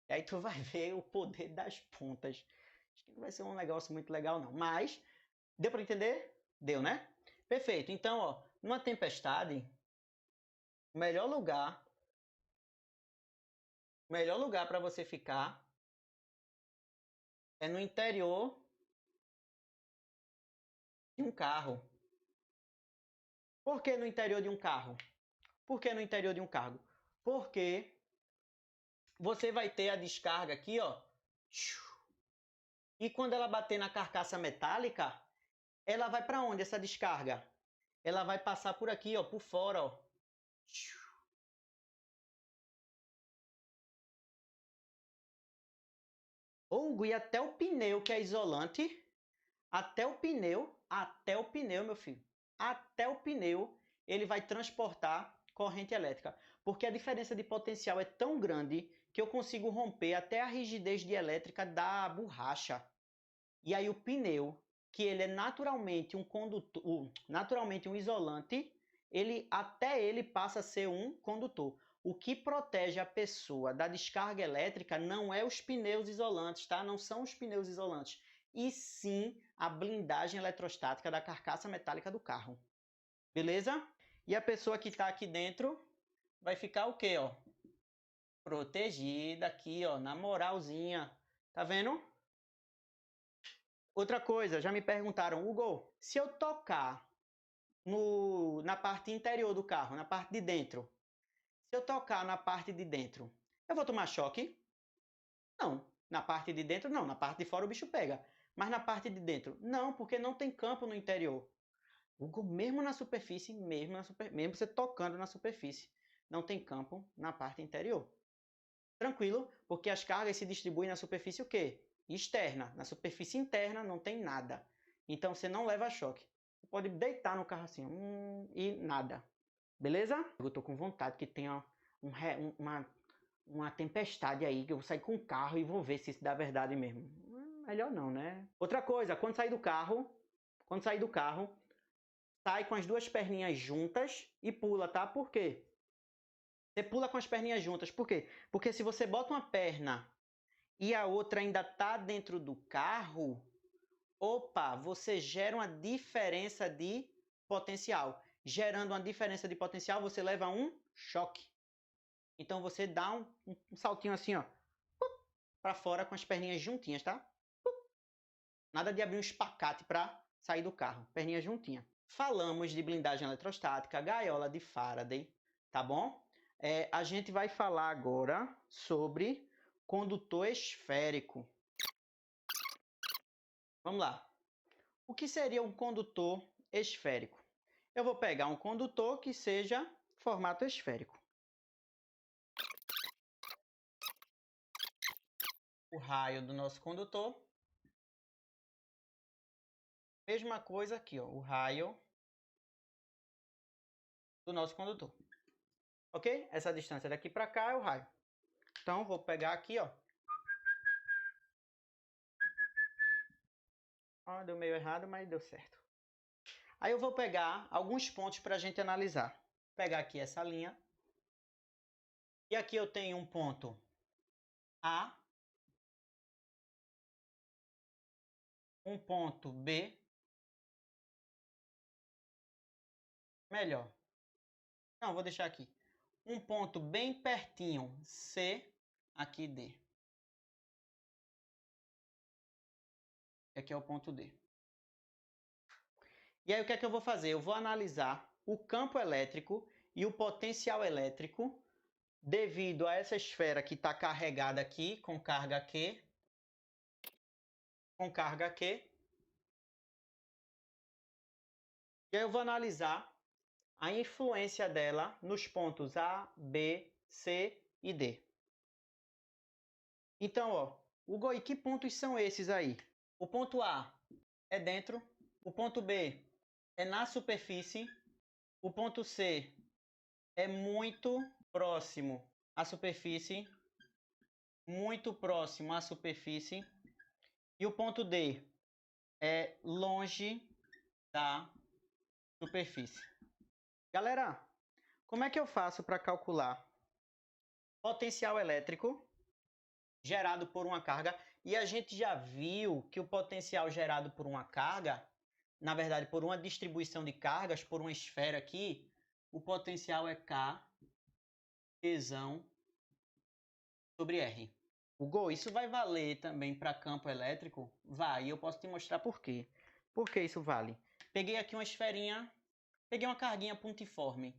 E aí tu vai ver o poder das pontas. Acho que não vai ser um negócio muito legal não, mas deu para entender? Deu, né? Perfeito. Então, ó, numa tempestade, o melhor lugar para você ficar é no interior de um carro. Por que no interior de um carro? Por que no interior de um carro? Porque você vai ter a descarga aqui, ó. E quando ela bater na carcaça metálica, ela vai para onde essa descarga? Ela vai passar por aqui, ó, por fora, ó. Hugo, e até o pneu que é isolante, até o pneu, meu filho, até o pneu, ele vai transportar corrente elétrica. Porque a diferença de potencial é tão grande que eu consigo romper até a rigidez dielétrica da borracha. E aí o pneu, que ele é naturalmente um condutor, naturalmente um isolante, ele passa a ser um condutor. O que protege a pessoa da descarga elétrica não é os pneus isolantes, tá? Não são os pneus isolantes, e sim a blindagem eletrostática da carcaça metálica do carro. Beleza? E a pessoa que está aqui dentro vai ficar o quê, ó? Protegida aqui, ó, na moralzinha. Tá vendo? Outra coisa, já me perguntaram, Hugo, se eu tocar na parte interior do carro, na parte de dentro, se eu tocar na parte de dentro, eu vou tomar choque? Não. Na parte de dentro, não. Na parte de fora o bicho pega. Mas na parte de dentro, não, porque não tem campo no interior. Hugo, mesmo na superfície, mesmo você tocando na superfície, não tem campo na parte interior. Tranquilo, porque as cargas se distribuem na superfície o quê? Externa. Na superfície interna não tem nada. Então você não leva choque. Você pode deitar no carro assim e nada. Beleza? Eu tô com vontade que tenha uma tempestade aí, que eu vou sair com o carro e vou ver se isso dá verdade mesmo. Melhor não, né? Outra coisa, quando sair do carro, sai com as duas perninhas juntas e pula, tá? Por quê? Você pula com as perninhas juntas. Por quê? Porque se você bota uma perna e a outra ainda tá dentro do carro, opa, você gera uma diferença de potencial. Gerando uma diferença de potencial, você leva um choque. Então você dá um saltinho assim, ó, para fora com as perninhas juntinhas, tá? Nada de abrir um espacate para sair do carro. Perninha juntinha. falamos de blindagem eletrostática, gaiola de Faraday, tá bom? A gente vai falar agora sobre condutor esférico. Vamos lá. O que seria um condutor esférico? Eu vou pegar um condutor que seja formato esférico. O raio do nosso condutor. Mesma coisa aqui, ó, o raio do nosso condutor. Ok? Essa distância daqui para cá é o raio. Então, vou pegar aqui, ó. Ó, deu meio errado, mas deu certo. Aí eu vou pegar alguns pontos para a gente analisar. Vou pegar aqui essa linha. E aqui eu tenho um ponto A, um ponto B, melhor. Não, vou deixar aqui. Um ponto bem pertinho, C, aqui D. E aqui é o ponto D. E aí o que é que eu vou fazer? Eu vou analisar o campo elétrico e o potencial elétrico devido a essa esfera que está carregada aqui com carga Q, E aí eu vou analisar a influência dela nos pontos A, B, C e D. Então, ó, Hugo, e que pontos são esses aí? O ponto A é dentro, o ponto B é na superfície, o ponto C é muito próximo à superfície, e o ponto D é longe da superfície. Galera, como é que eu faço para calcular potencial elétrico gerado por uma carga? E a gente já viu que o potencial gerado por uma carga, na verdade, por uma distribuição de cargas, por uma esfera aqui, o potencial é K tesão sobre R. Hugo, isso vai valer também para campo elétrico? Vai, e eu posso te mostrar por quê. Por que isso vale? Peguei aqui uma esferinha, peguei uma carguinha pontiforme.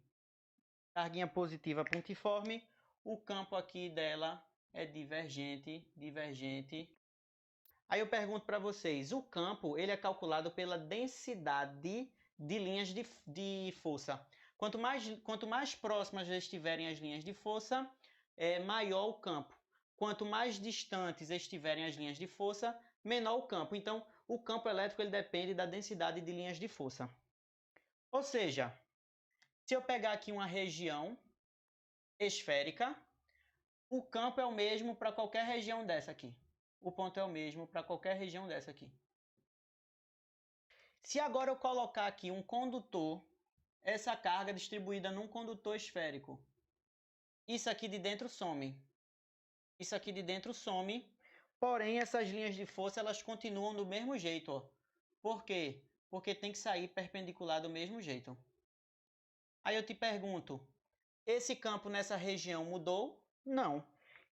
Carguinha positiva pontiforme, o campo aqui dela é divergente. Aí eu pergunto para vocês, o campo ele é calculado pela densidade de linhas de força. Quanto mais próximas estiverem as linhas de força, maior o campo. Quanto mais distantes estiverem as linhas de força, menor o campo. Então, o campo elétrico ele depende da densidade de linhas de força. Ou seja, se eu pegar aqui uma região esférica, o campo é o mesmo para qualquer região dessa aqui. O ponto é o mesmo para qualquer região dessa aqui. Se agora eu colocar aqui um condutor, essa carga distribuída num condutor esférico, isso aqui de dentro some. Porém, essas linhas de força elas continuam do mesmo jeito. Ó. Por quê? Porque tem que sair perpendicular do mesmo jeito. Aí eu te pergunto, esse campo nessa região mudou? Não.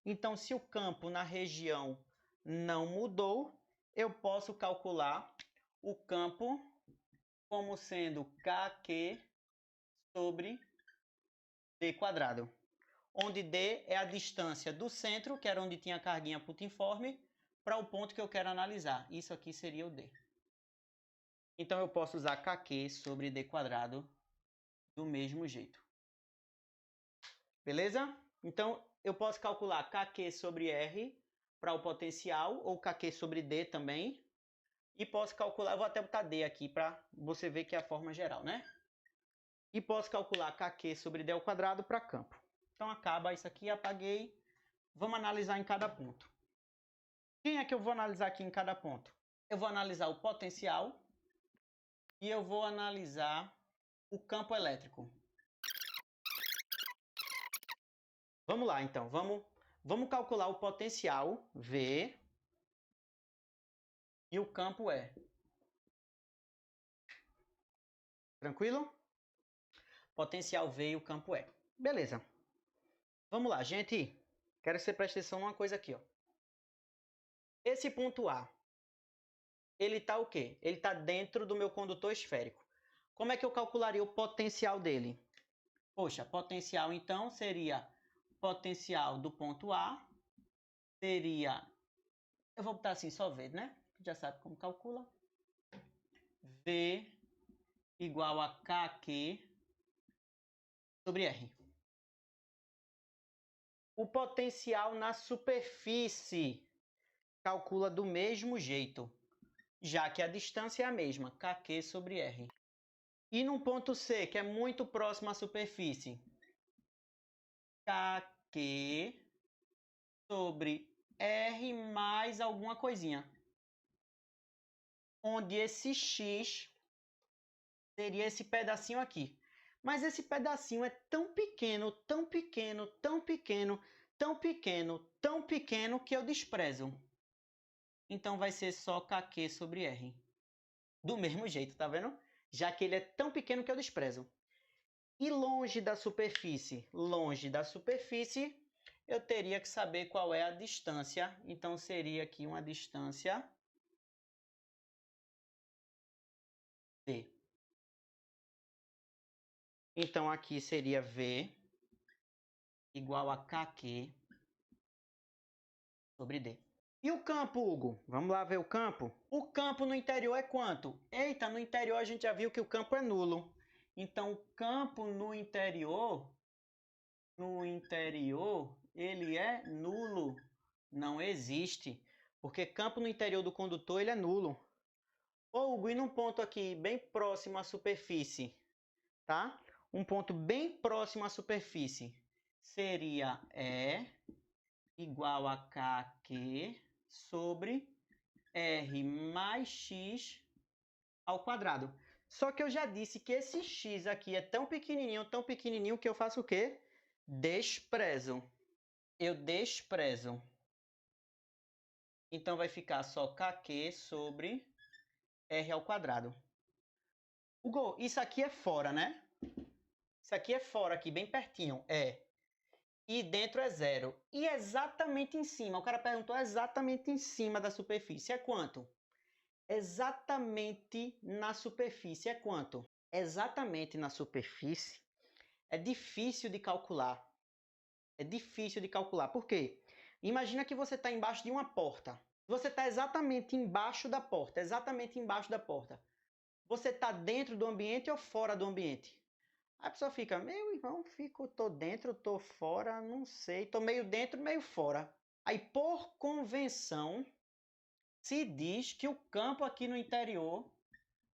Então, se o campo na região não mudou, eu posso calcular o campo como sendo KQ sobre D quadrado. Onde D é a distância do centro, que era onde tinha a carguinha putiforme, para o ponto que eu quero analisar. Isso aqui seria o D. Então, eu posso usar KQ sobre D quadrado do mesmo jeito. Beleza? Então, eu posso calcular KQ sobre R para o potencial, ou KQ sobre D também. E posso calcular, vou até botar D aqui para você ver que é a forma geral, né? E posso calcular KQ sobre D ao quadrado para campo. Então, acaba isso aqui, apaguei. Vamos analisar em cada ponto. Quem é que eu vou analisar aqui em cada ponto? Eu vou analisar o potencial e eu vou analisar o campo elétrico. Vamos lá, então. Vamos calcular o potencial, V, e o campo E. Tranquilo? Potencial V e o campo E. Beleza. Vamos lá, gente. Quero que você preste atenção numa coisa aqui, ó. Esse ponto A, ele está o quê? Ele está dentro do meu condutor esférico. Como é que eu calcularia o potencial dele? Poxa, potencial então seria potencial do ponto A, seria, eu vou botar assim só V, né? Já sabe como calcula. V igual a KQ sobre R. O potencial na superfície calcula do mesmo jeito, já que a distância é a mesma, KQ sobre R. E no ponto C, que é muito próximo à superfície, KQ sobre R mais alguma coisinha, onde esse X seria esse pedacinho aqui. Mas esse pedacinho é tão pequeno, tão pequeno, tão pequeno, tão pequeno, tão pequeno que eu desprezo. Então vai ser só KQ sobre R. Do mesmo jeito, tá vendo? Já que ele é tão pequeno que eu desprezo. E longe da superfície? Longe da superfície, eu teria que saber qual é a distância. Então seria aqui uma distância D. Então aqui seria V igual a KQ sobre D. E o campo, Hugo? Vamos lá ver o campo? O campo no interior é quanto? Eita, no interior a gente já viu que o campo é nulo. Então, o campo no interior, ele é nulo. Não existe. Porque campo no interior do condutor, ele é nulo. Ô, Hugo, e num ponto aqui, bem próximo à superfície, tá? Um ponto bem próximo à superfície seria E igual a KQ sobre R mais X ao quadrado. Só que eu já disse que esse X aqui é tão pequenininho que eu faço o quê? Desprezo. Eu desprezo. Então vai ficar só KQ sobre R ao quadrado. Hugo, isso aqui é fora, né? Isso aqui é fora, aqui, bem pertinho. É. E dentro é zero. E exatamente em cima. O cara perguntou exatamente em cima da superfície. É quanto? Exatamente na superfície é quanto? Exatamente na superfície é difícil de calcular. É difícil de calcular. Por quê? Imagina que você está embaixo de uma porta. Você está exatamente embaixo da porta. Exatamente embaixo da porta. Você está dentro do ambiente ou fora do ambiente? A pessoa fica, meu irmão, tô dentro, tô fora, não sei. Tô meio dentro, meio fora. Aí, por convenção, se diz que o campo aqui no interior,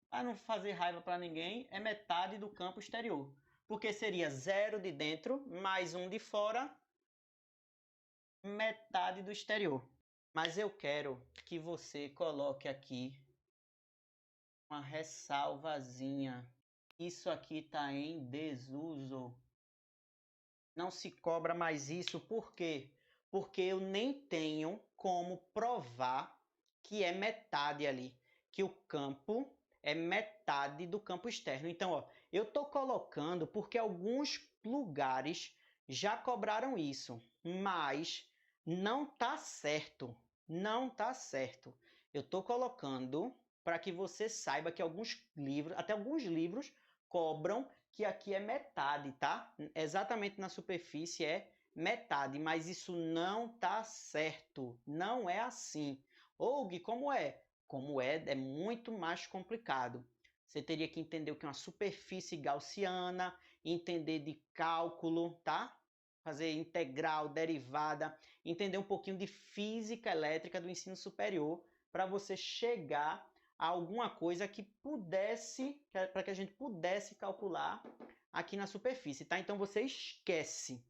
para não fazer raiva para ninguém, é metade do campo exterior. Porque seria 0 de dentro mais 1 de fora, metade do exterior. Mas eu quero que você coloque aqui uma ressalvazinha. Isso aqui está em desuso. Não se cobra mais isso, por quê? Porque eu nem tenho como provar que é metade ali, que o campo é metade do campo externo. Então, ó, eu estou colocando porque alguns lugares já cobraram isso, mas não está certo. Não está certo. Eu estou colocando para que você saiba que alguns livros, até alguns livros, cobram que aqui é metade, tá? Exatamente na superfície é metade, mas isso não tá certo. Não é assim. Ou, Gui, como é? Como é, é muito mais complicado. Você teria que entender o que é uma superfície gaussiana, entender de cálculo, tá? Fazer integral, derivada, entender um pouquinho de física elétrica do ensino superior para você chegar a alguma coisa que pudesse, para que a gente pudesse calcular aqui na superfície, tá? Então você esquece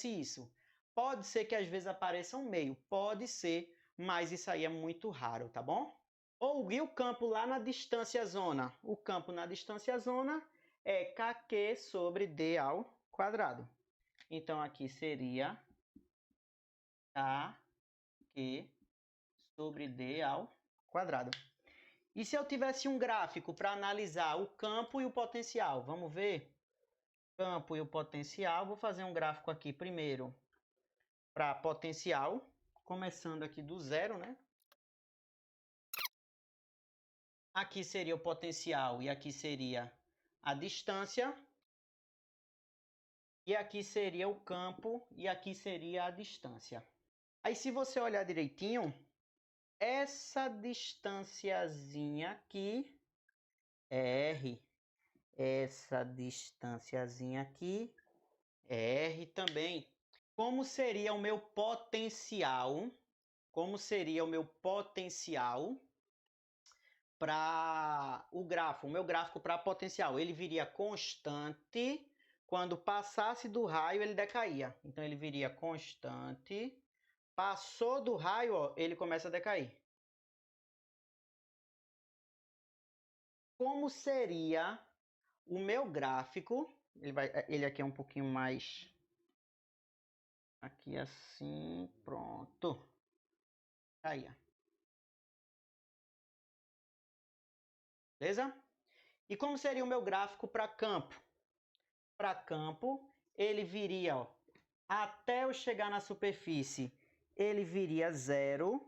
isso. Pode ser que às vezes apareça um meio, pode ser, mas isso aí é muito raro, tá bom? Ou e o campo lá na distância zona? O campo na distância zona é KQ sobre D ao quadrado. Então aqui seria KQ sobre D ao quadrado. E se eu tivesse um gráfico para analisar o campo e o potencial? Vamos ver? Campo e o potencial. Vou fazer um gráfico aqui primeiro para potencial, começando aqui do zero, né? Aqui seria o potencial e aqui seria a distância. E aqui seria o campo e aqui seria a distância. Aí se você olhar direitinho, essa distanciazinha aqui é R. Essa distanciazinha aqui é R também. Como seria o meu potencial? Como seria o meu potencial para o gráfico? O meu gráfico para potencial, ele viria constante. Quando passasse do raio, ele decaía. Então, ele viria constante. Passou do raio, ó, ele começa a decair. Como seria o meu gráfico? Ele aqui é um pouquinho mais... Aqui assim, pronto. Aí, ó. Beleza? E como seria o meu gráfico para campo? Para campo, ele viria, ó, até eu chegar na superfície, ele viria 0.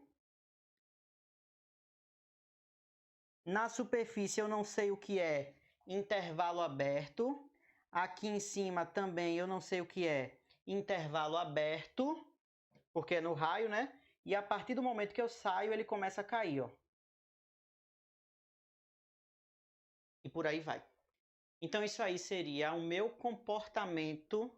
Na superfície eu não sei o que é intervalo aberto. Aqui em cima também eu não sei o que é intervalo aberto, porque é no raio, né? E a partir do momento que eu saio, ele começa a cair, ó. E por aí vai. Então isso aí seria o meu comportamento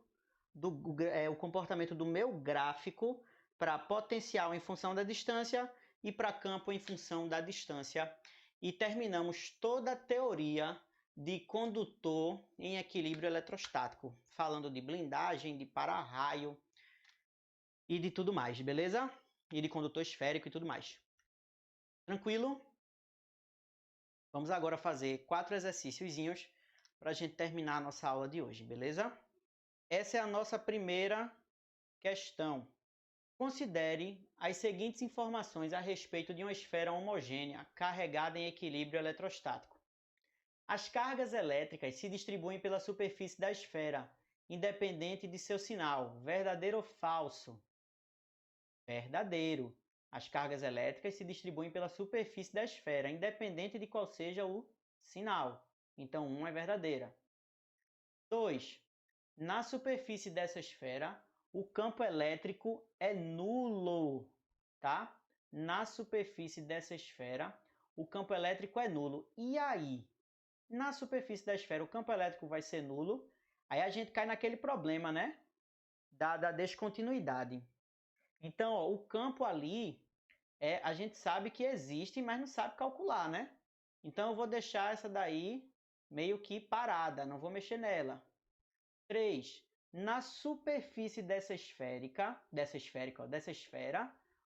o comportamento do meu gráfico para potencial em função da distância e para campo em função da distância. E terminamos toda a teoria de condutor em equilíbrio eletrostático, falando de blindagem, de para-raio e de tudo mais, beleza? E de condutor esférico e tudo mais. Tranquilo? Vamos agora fazer 4 exercíciozinhos para a gente terminar a nossa aula de hoje, beleza? Essa é a nossa primeira questão. Considere as seguintes informações a respeito de uma esfera homogênea carregada em equilíbrio eletrostático. As cargas elétricas se distribuem pela superfície da esfera, independente de seu sinal. Verdadeiro ou falso? Verdadeiro. As cargas elétricas se distribuem pela superfície da esfera, independente de qual seja o sinal. Então, 1 é verdadeira. 2. Na superfície dessa esfera, o campo elétrico é nulo, tá? Na superfície dessa esfera, o campo elétrico é nulo. E aí? Na superfície da esfera, o campo elétrico vai ser nulo. Aí a gente cai naquele problema, né? Da descontinuidade. Então, ó, o campo ali, a gente sabe que existe, mas não sabe calcular, né? Então, eu vou deixar essa daí meio que parada, não vou mexer nela. 3. Na superfície dessa esfera,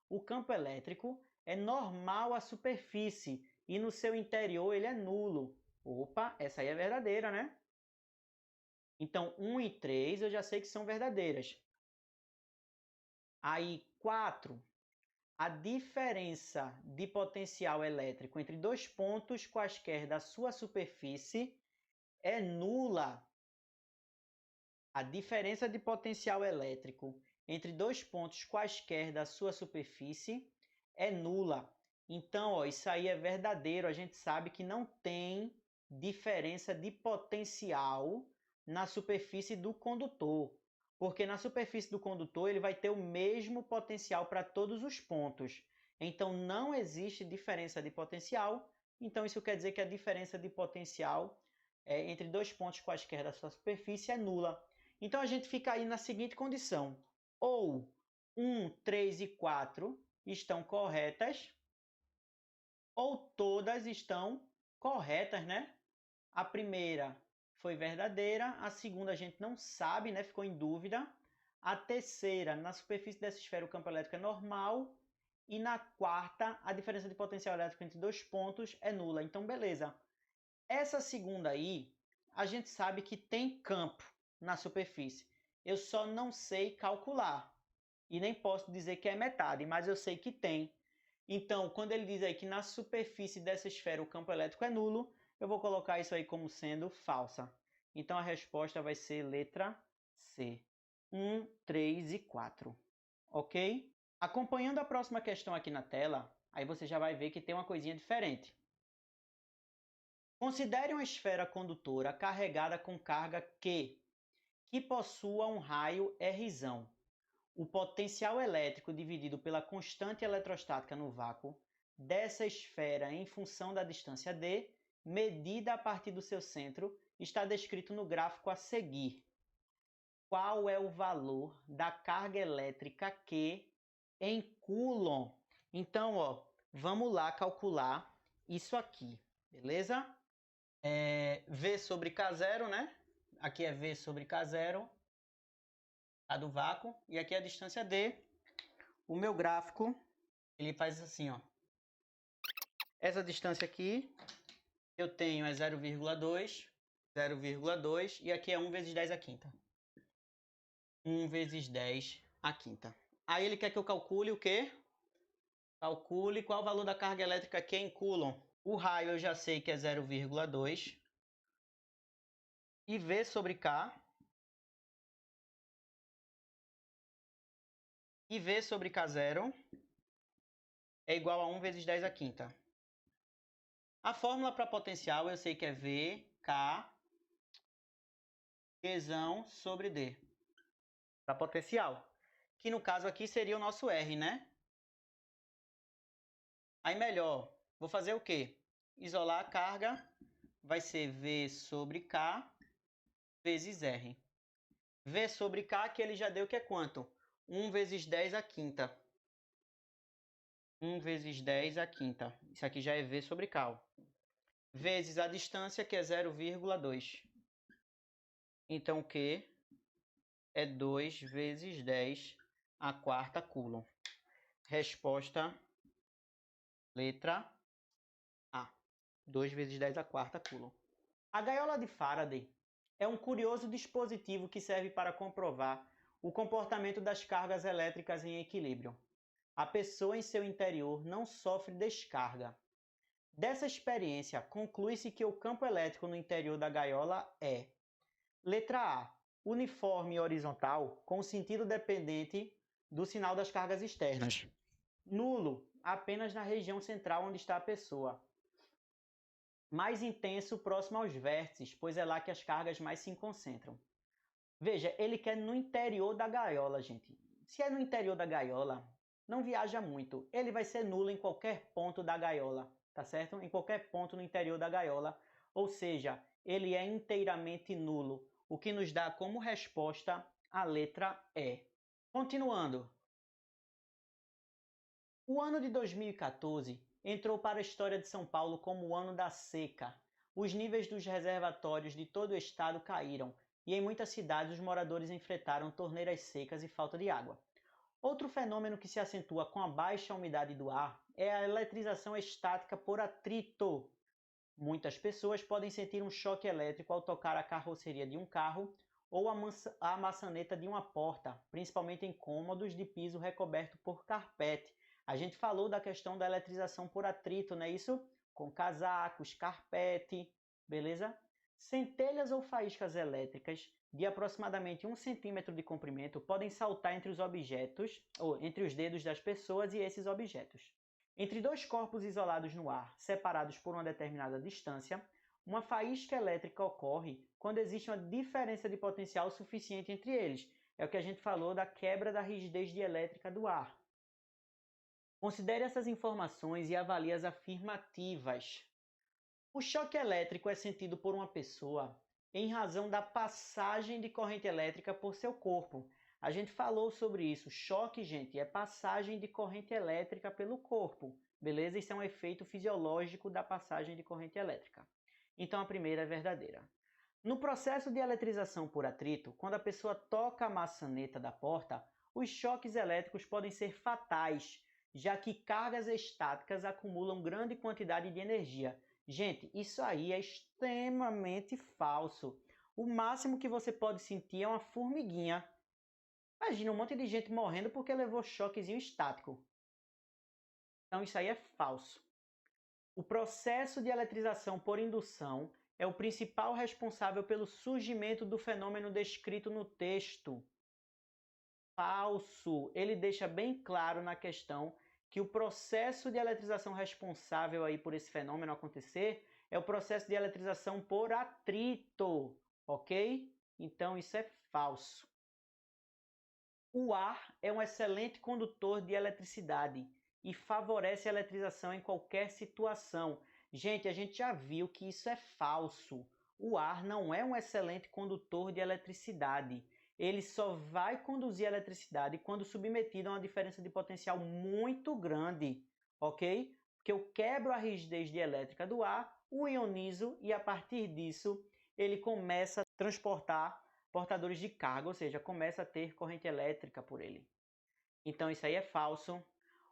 o campo elétrico é normal à superfície e no seu interior ele é nulo. Opa, essa aí é verdadeira, né? Então, 1 e 3 eu já sei que são verdadeiras. Aí, 4. A diferença de potencial elétrico entre dois pontos quaisquer da sua superfície é nula. A diferença de potencial elétrico entre dois pontos quaisquer da sua superfície é nula. Então, ó, isso aí é verdadeiro. A gente sabe que não tem diferença de potencial na superfície do condutor. Porque na superfície do condutor ele vai ter o mesmo potencial para todos os pontos. Então, não existe diferença de potencial. Então, isso quer dizer que a diferença de potencial entre dois pontos quaisquer da sua superfície é nula. Então, a gente fica aí na seguinte condição. Ou 1, 3 e 4 estão corretas, ou todas estão corretas, né? A primeira foi verdadeira, a segunda a gente não sabe, né? Ficou em dúvida. A terceira, na superfície dessa esfera o campo elétrico é normal. E na quarta, a diferença de potencial elétrico entre dois pontos é nula. Então, beleza. Essa segunda aí, a gente sabe que tem campo na superfície. Eu só não sei calcular. E nem posso dizer que é metade, mas eu sei que tem. Então, quando ele diz aí que na superfície dessa esfera o campo elétrico é nulo, eu vou colocar isso aí como sendo falsa. Então, a resposta vai ser letra C. 1, 3 e 4. Ok? Acompanhando a próxima questão aqui na tela, aí você já vai ver que tem uma coisinha diferente. Considere uma esfera condutora carregada com carga Q, que possua um raio Rzão. O potencial elétrico dividido pela constante eletrostática no vácuo dessa esfera em função da distância d, medida a partir do seu centro, está descrito no gráfico a seguir. Qual é o valor da carga elétrica Q em Coulomb? Então, vamos lá calcular isso aqui, beleza? V sobre K0, né? Aqui é V sobre K0, a do vácuo, e aqui é a distância d. O meu gráfico, ele faz assim, Essa distância aqui, eu tenho é 0,2, 0,2, e aqui é 1 vezes 10 à quinta. 1 vezes 10 à quinta. Aí ele quer que eu calcule o quê? Calcule qual o valor da carga elétrica Q em Coulomb. O raio eu já sei que é 0,2. E V sobre K. E V sobre K0 é igual a 1 vezes 10 à quinta. A fórmula para potencial eu sei que é V, K, Qzão sobre D. Para potencial. Que no caso aqui seria o nosso R, né? Aí melhor, vou fazer o quê? Isolar a carga, vai ser V sobre K vezes R. V sobre K, que ele já deu que é quanto? 1 vezes 10 à quinta. 1 vezes 10 à quinta. Isso aqui já é V sobre K. Vezes a distância, que é 0,2. Então, o Q é 2 vezes 10 à quarta Coulomb. Resposta, letra A. 2 vezes 10 à quarta Coulomb. A gaiola de Faraday é um curioso dispositivo que serve para comprovar o comportamento das cargas elétricas em equilíbrio. A pessoa em seu interior não sofre descarga. Dessa experiência, conclui-se que o campo elétrico no interior da gaiola é: letra A, uniforme e horizontal, com sentido dependente do sinal das cargas externas. Nulo, apenas na região central onde está a pessoa. Mais intenso próximo aos vértices, pois é lá que as cargas mais se concentram. Veja, ele quer no interior da gaiola, gente. Se é no interior da gaiola, não viaja muito. Ele vai ser nulo em qualquer ponto da gaiola, tá certo? Em qualquer ponto no interior da gaiola. Ou seja, ele é inteiramente nulo, o que nos dá como resposta a letra E. Continuando. O ano de 2014 entrou para a história de São Paulo como o ano da seca. Os níveis dos reservatórios de todo o estado caíram e em muitas cidades os moradores enfrentaram torneiras secas e falta de água. Outro fenômeno que se acentua com a baixa umidade do ar é a eletrização estática por atrito. Muitas pessoas podem sentir um choque elétrico ao tocar a carroceria de um carro ou a maçaneta de uma porta, principalmente em cômodos de piso recoberto por carpete. A gente falou da questão da eletrização por atrito, não é isso? Com casacos, carpete, beleza? Centelhas ou faíscas elétricas de aproximadamente 1 centímetro de comprimento podem saltar entre os objetos, ou entre os dedos das pessoas e esses objetos. Entre dois corpos isolados no ar, separados por uma determinada distância, uma faísca elétrica ocorre quando existe uma diferença de potencial suficiente entre eles. É o que a gente falou da quebra da rigidez dielétrica do ar. Considere essas informações e avalie as afirmativas. O choque elétrico é sentido por uma pessoa em razão da passagem de corrente elétrica por seu corpo. A gente falou sobre isso. Choque, gente, é passagem de corrente elétrica pelo corpo, beleza? Isso é um efeito fisiológico da passagem de corrente elétrica. Então a primeira é verdadeira. No processo de eletrização por atrito, quando a pessoa toca a maçaneta da porta, os choques elétricos podem ser fatais, já que cargas estáticas acumulam grande quantidade de energia. Gente, isso aí é extremamente falso. O máximo que você pode sentir é uma formiguinha. Imagina um monte de gente morrendo porque levou choquezinho estático. Então isso aí é falso. O processo de eletrização por indução é o principal responsável pelo surgimento do fenômeno descrito no texto. Falso. Ele deixa bem claro na questão que o processo de eletrização responsável aí por esse fenômeno acontecer é o processo de eletrização por atrito, ok? Então isso é falso. O ar é um excelente condutor de eletricidade e favorece a eletrização em qualquer situação. Gente, a gente já viu que isso é falso. O ar não é um excelente condutor de eletricidade. Ele só vai conduzir a eletricidade quando submetido a uma diferença de potencial muito grande, ok? Porque eu quebro a rigidez dielétrica do ar, o ionizo e a partir disso ele começa a transportar portadores de carga, ou seja, começa a ter corrente elétrica por ele. Então isso aí é falso.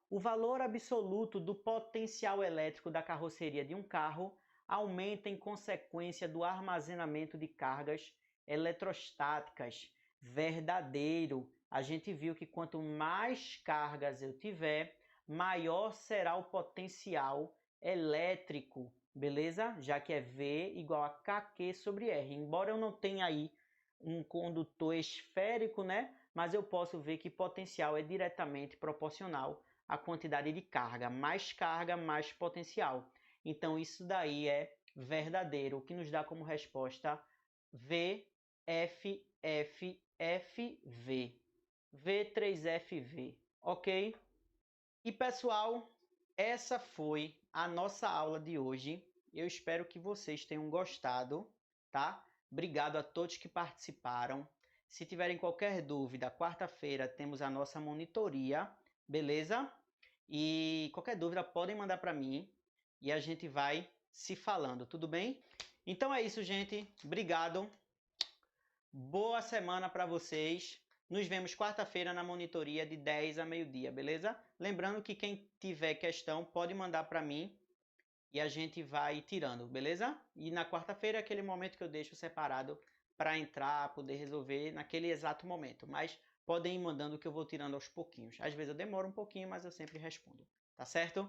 O valor absoluto do potencial elétrico da carroceria de um carro aumenta em consequência do armazenamento de cargas eletrostáticas. Verdadeiro. A gente viu que quanto mais cargas eu tiver, maior será o potencial elétrico, beleza? Já que é V igual a KQ sobre R. Embora eu não tenha aí um condutor esférico, né? Mas eu posso ver que potencial é diretamente proporcional à quantidade de carga, mais potencial. Então isso daí é verdadeiro, o que nos dá como resposta VFFFV. V3FV, ok? E pessoal, essa foi a nossa aula de hoje. Eu espero que vocês tenham gostado, tá? Obrigado a todos que participaram. Se tiverem qualquer dúvida, quarta-feira temos a nossa monitoria, beleza? E qualquer dúvida podem mandar para mim e a gente vai se falando, tudo bem? Então é isso, gente. Obrigado. Boa semana para vocês. Nos vemos quarta-feira na monitoria de 10 a meio-dia, beleza? Lembrando que quem tiver questão pode mandar para mim e a gente vai tirando, beleza? E na quarta-feira é aquele momento que eu deixo separado para entrar, poder resolver naquele exato momento. Mas podem ir mandando que eu vou tirando aos pouquinhos. Às vezes eu demoro um pouquinho, mas eu sempre respondo. Tá certo?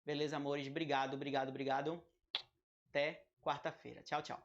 Beleza, amores? Obrigado, obrigado, obrigado. Até quarta-feira. Tchau, tchau.